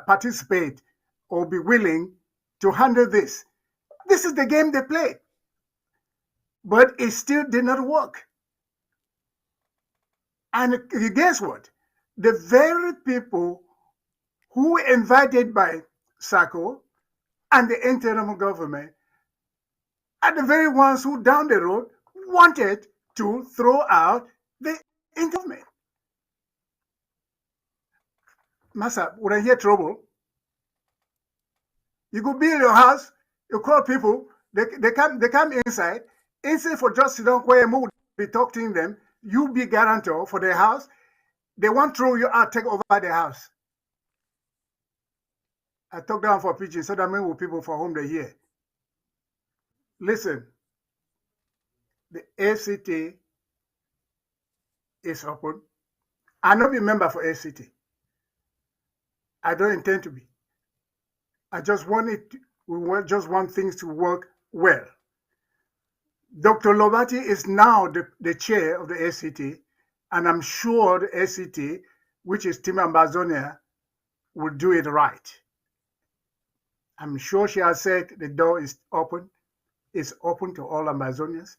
participate or be willing to handle this. This is the game they play. But it still did not work. And guess what? The very people who were invited by SACO and the interim government are the very ones who down the road wanted to throw out the government. Massa, when I hear trouble, you go build your house, you call people, they come inside, instead for just sit down where you be talking to them, you be guarantor for their house, they want to throw you out, take over the house. I talk down for preaching so that many people for whom they hear. Listen, the ACT is open. I'm not a member for ACT. I don't intend to be. I just want just want things to work well. Dr. Lobati is now the chair of the ACT, and I'm sure the ACT, which is Team Ambazonia, will do it right. I'm sure she has said the door is open. It's open to all Ambazonians.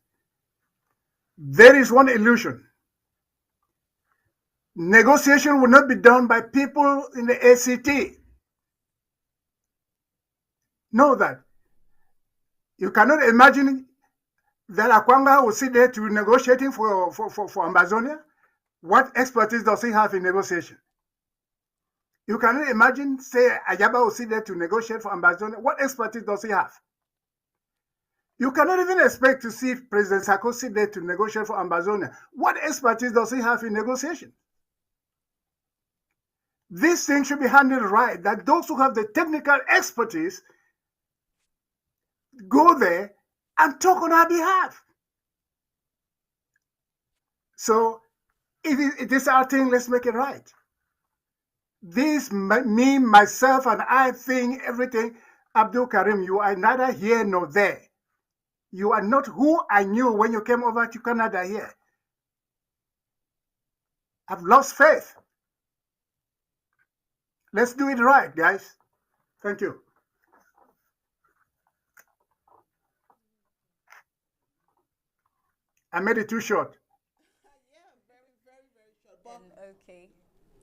There is one illusion. Negotiation will not be done by people in the ACT. Know that. You cannot imagine that Akwanga will sit there to negotiating for Ambazonia. What expertise does he have in negotiation? You cannot imagine, say, Ayaba will sit there to negotiate for Ambazonia. What expertise does he have? You cannot even expect to see President Sarkozy sit there to negotiate for Ambazonia. What expertise does he have in negotiation? This thing should be handled right, that those who have the technical expertise go there and talk on our behalf. So, if it is our thing, let's make it right. This, me, myself, and I think everything, Abdul Karim, you are neither here nor there. You are not who I knew when you came over to Canada here. I've lost faith. Let's do it right, guys. Thank you. I made it too short. Okay.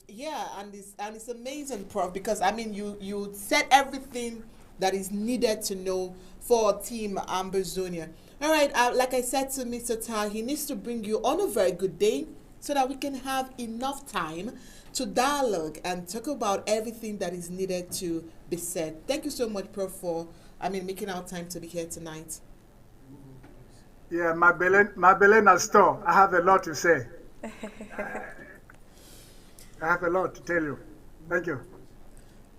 Yeah, and it's amazing, Prof, because I mean you said everything that is needed to know for Team Ambazonia. All right, like I said to Mr. Tar, he needs to bring you on a very good day so that we can have enough time to dialogue and talk about everything that is needed to be said. Thank you so much, Prof, for making our time to be here tonight. Yeah, my Belena store. I have a lot to say. I have a lot to tell you. Thank you.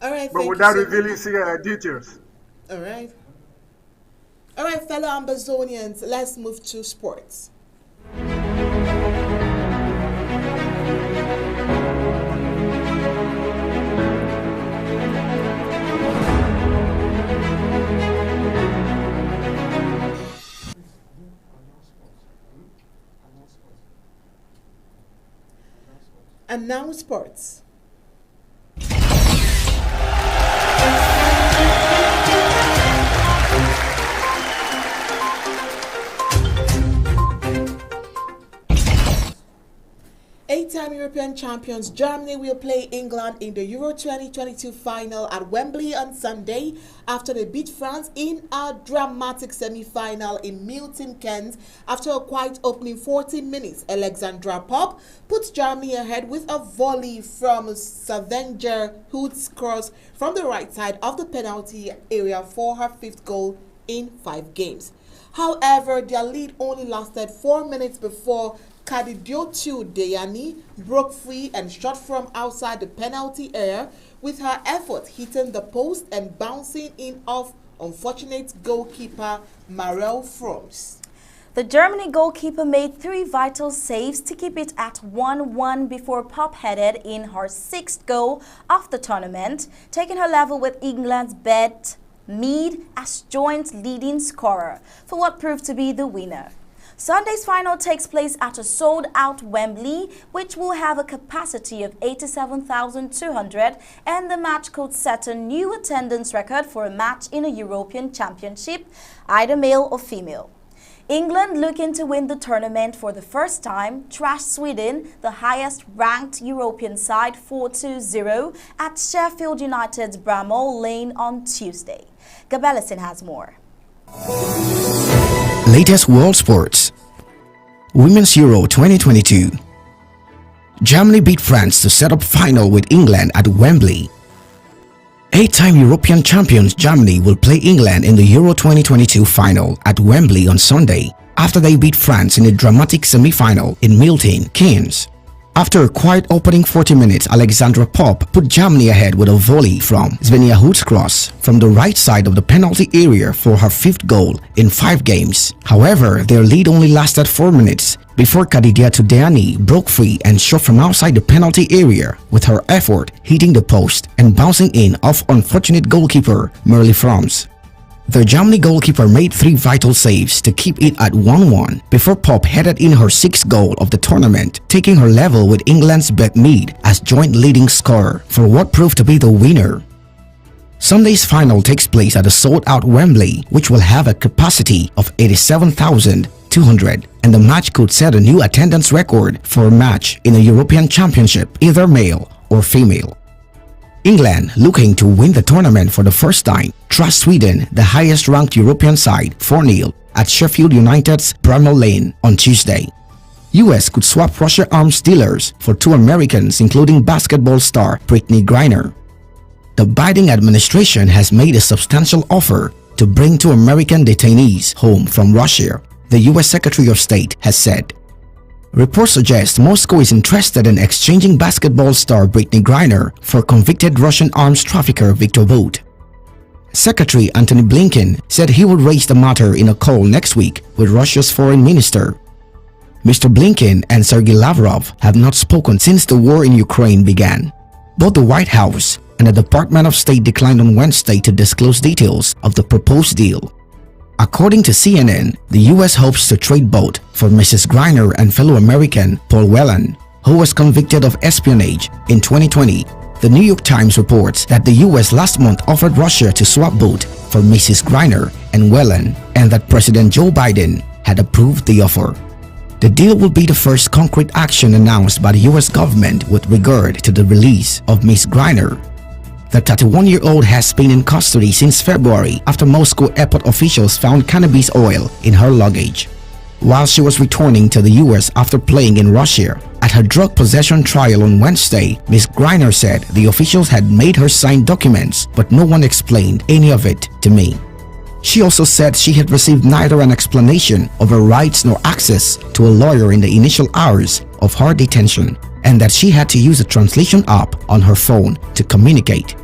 All right, but without revealing details. All right. All right, fellow Ambazonians, let's move to sports. And now sports. Eight-time European champions Germany will play England in the Euro 2022 final at Wembley on Sunday after they beat France in a dramatic semi-final in Milton Keynes. After a quiet opening 40 minutes, Alexandra Popp put Germany ahead with a volley from Savenger Hood's cross from the right side of the penalty area for her fifth goal in 5 games. However, their lead only lasted 4 minutes before Kadidiotu Deyani broke free and shot from outside the penalty area, with her effort hitting the post and bouncing in off unfortunate goalkeeper Marel Froms. The Germany goalkeeper made 3 vital saves to keep it at 1-1 before Popp headed in her 6th goal of the tournament, taking her level with England's Beth Mead as joint leading scorer for what proved to be the winner. Sunday's final takes place at a sold-out Wembley, which will have a capacity of 87,200, and the match could set a new attendance record for a match in a European Championship, either male or female. England, looking to win the tournament for the first time, trashed Sweden, the highest-ranked European side, 4-0 at Sheffield United's Bramall Lane on Tuesday. Gabellison has more. Latest world sports. Women's Euro 2022. Germany beat France to set up final with England at Wembley. Eight-time European champions Germany will play England in the Euro 2022 final at Wembley on Sunday after they beat France in a dramatic semi-final in Milton Keynes. After a quiet opening 40 minutes, Alexandra Popp put Germany ahead with a volley from Svenja Hud's cross from the right side of the penalty area for her fifth goal in 5 games. However, their lead only lasted 4 minutes before Khadija Tudjani broke free and shot from outside the penalty area, with her effort hitting the post and bouncing in off unfortunate goalkeeper Merle Fromms. The Germany goalkeeper made 3 vital saves to keep it at 1-1 before Popp headed in her 6th goal of the tournament, taking her level with England's Beth Mead as joint leading scorer for what proved to be the winner. Sunday's final takes place at a sold-out Wembley, which will have a capacity of 87,200, and the match could set a new attendance record for a match in a European Championship, either male or female. England, looking to win the tournament for the first time, trashed Sweden, the highest-ranked European side, 4-0 at Sheffield United's Bramall Lane on Tuesday. US could swap Russia arms dealers for 2 Americans, including basketball star Brittney Griner. The Biden administration has made a substantial offer to bring 2 American detainees home from Russia, the US Secretary of State has said. Reports suggest Moscow is interested in exchanging basketball star Brittney Griner for convicted Russian arms trafficker Viktor Bout. Secretary Antony Blinken said he would raise the matter in a call next week with Russia's foreign minister. Mr. Blinken and Sergei Lavrov have not spoken since the war in Ukraine began. Both the White House and the Department of State declined on Wednesday to disclose details of the proposed deal. According to CNN, the US hopes to trade Bout for Mrs. Griner and fellow American Paul Whelan, who was convicted of espionage in 2020. The New York Times reports that the US last month offered Russia to swap Bout for Mrs. Griner and Whelan, and that President Joe Biden had approved the offer. The deal will be the first concrete action announced by the US government with regard to the release of Ms. Griner. The 31-year-old has been in custody since February after Moscow airport officials found cannabis oil in her luggage. While she was returning to the US after playing in Russia, at her drug possession trial on Wednesday, Ms. Griner said the officials had made her sign documents, but no one explained any of it to me. She also said she had received neither an explanation of her rights nor access to a lawyer in the initial hours of her detention, and that she had to use a translation app on her phone to communicate.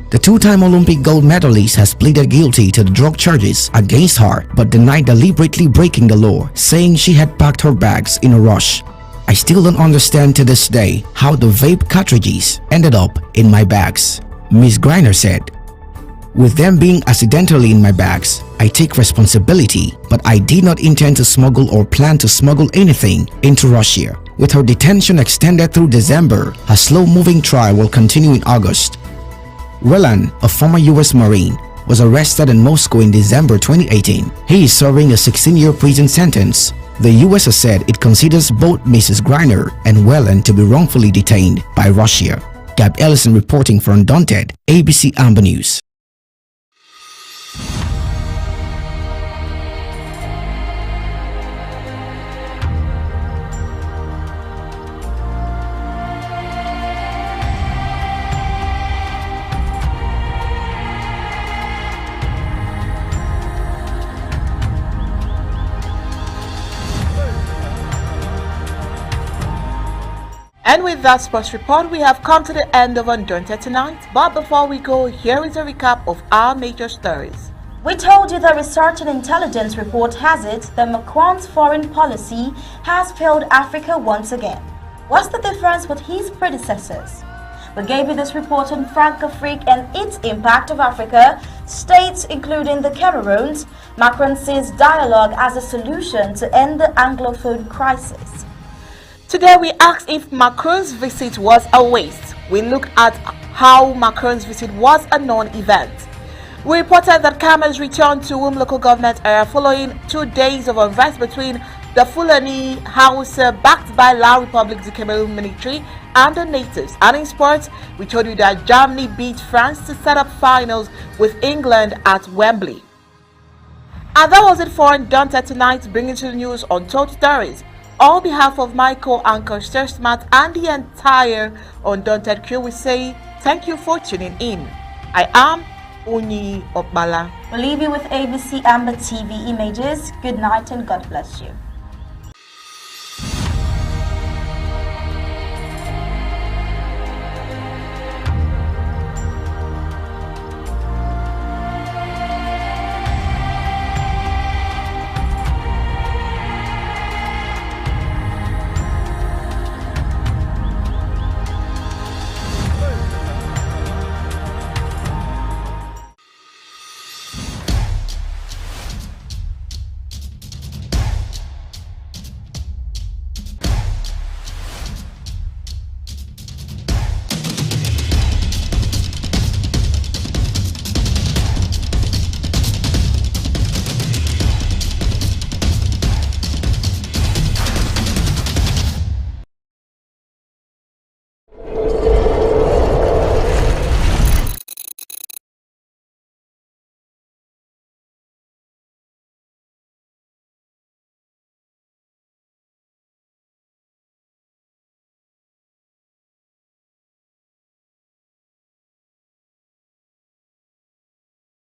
The 2-time Olympic gold medalist has pleaded guilty to the drug charges against her but denied deliberately breaking the law, saying she had packed her bags in a rush. I still don't understand to this day how the vape cartridges ended up in my bags, Ms. Griner said. With them being accidentally in my bags, I take responsibility, but I did not intend to smuggle or plan to smuggle anything into Russia. With her detention extended through December, her slow-moving trial will continue in August. Whelan, a former US Marine, was arrested in Moscow in December 2018. He is serving a 16-year prison sentence. The US has said it considers both Mrs. Griner and Whelan to be wrongfully detained by Russia. Gab Ellison reporting for Undaunted, ABC Amba News. And with that sports report, we have come to the end of Undaunted tonight. But before we go, here is a recap of our major stories. We told you the Research and Intelligence Report has it that Macron's foreign policy has failed Africa once again. What's the difference with his predecessors? We gave you this report on Francophrique and its impact of Africa, states including the Cameroons. Macron sees dialogue as a solution to end the Anglophone crisis. Today we asked if Macron's visit was a waste. We looked at how Macron's visit was a non-event. We reported that Cameroon's returned to whom local government area following 2 days of unrest between the Fulani Hausa backed by La République du Cameroon military and the natives. And in sports, we told you that Germany beat France to set up finals with England at Wembley. And that was it for Undaunted tonight, bringing to the news Untold Stories. On behalf of my co-anchor Matt and the entire Undaunted crew, we say thank you for tuning in. I am Unyi Okbala. We'll leave you with ABC Amba TV images. Good night and God bless you.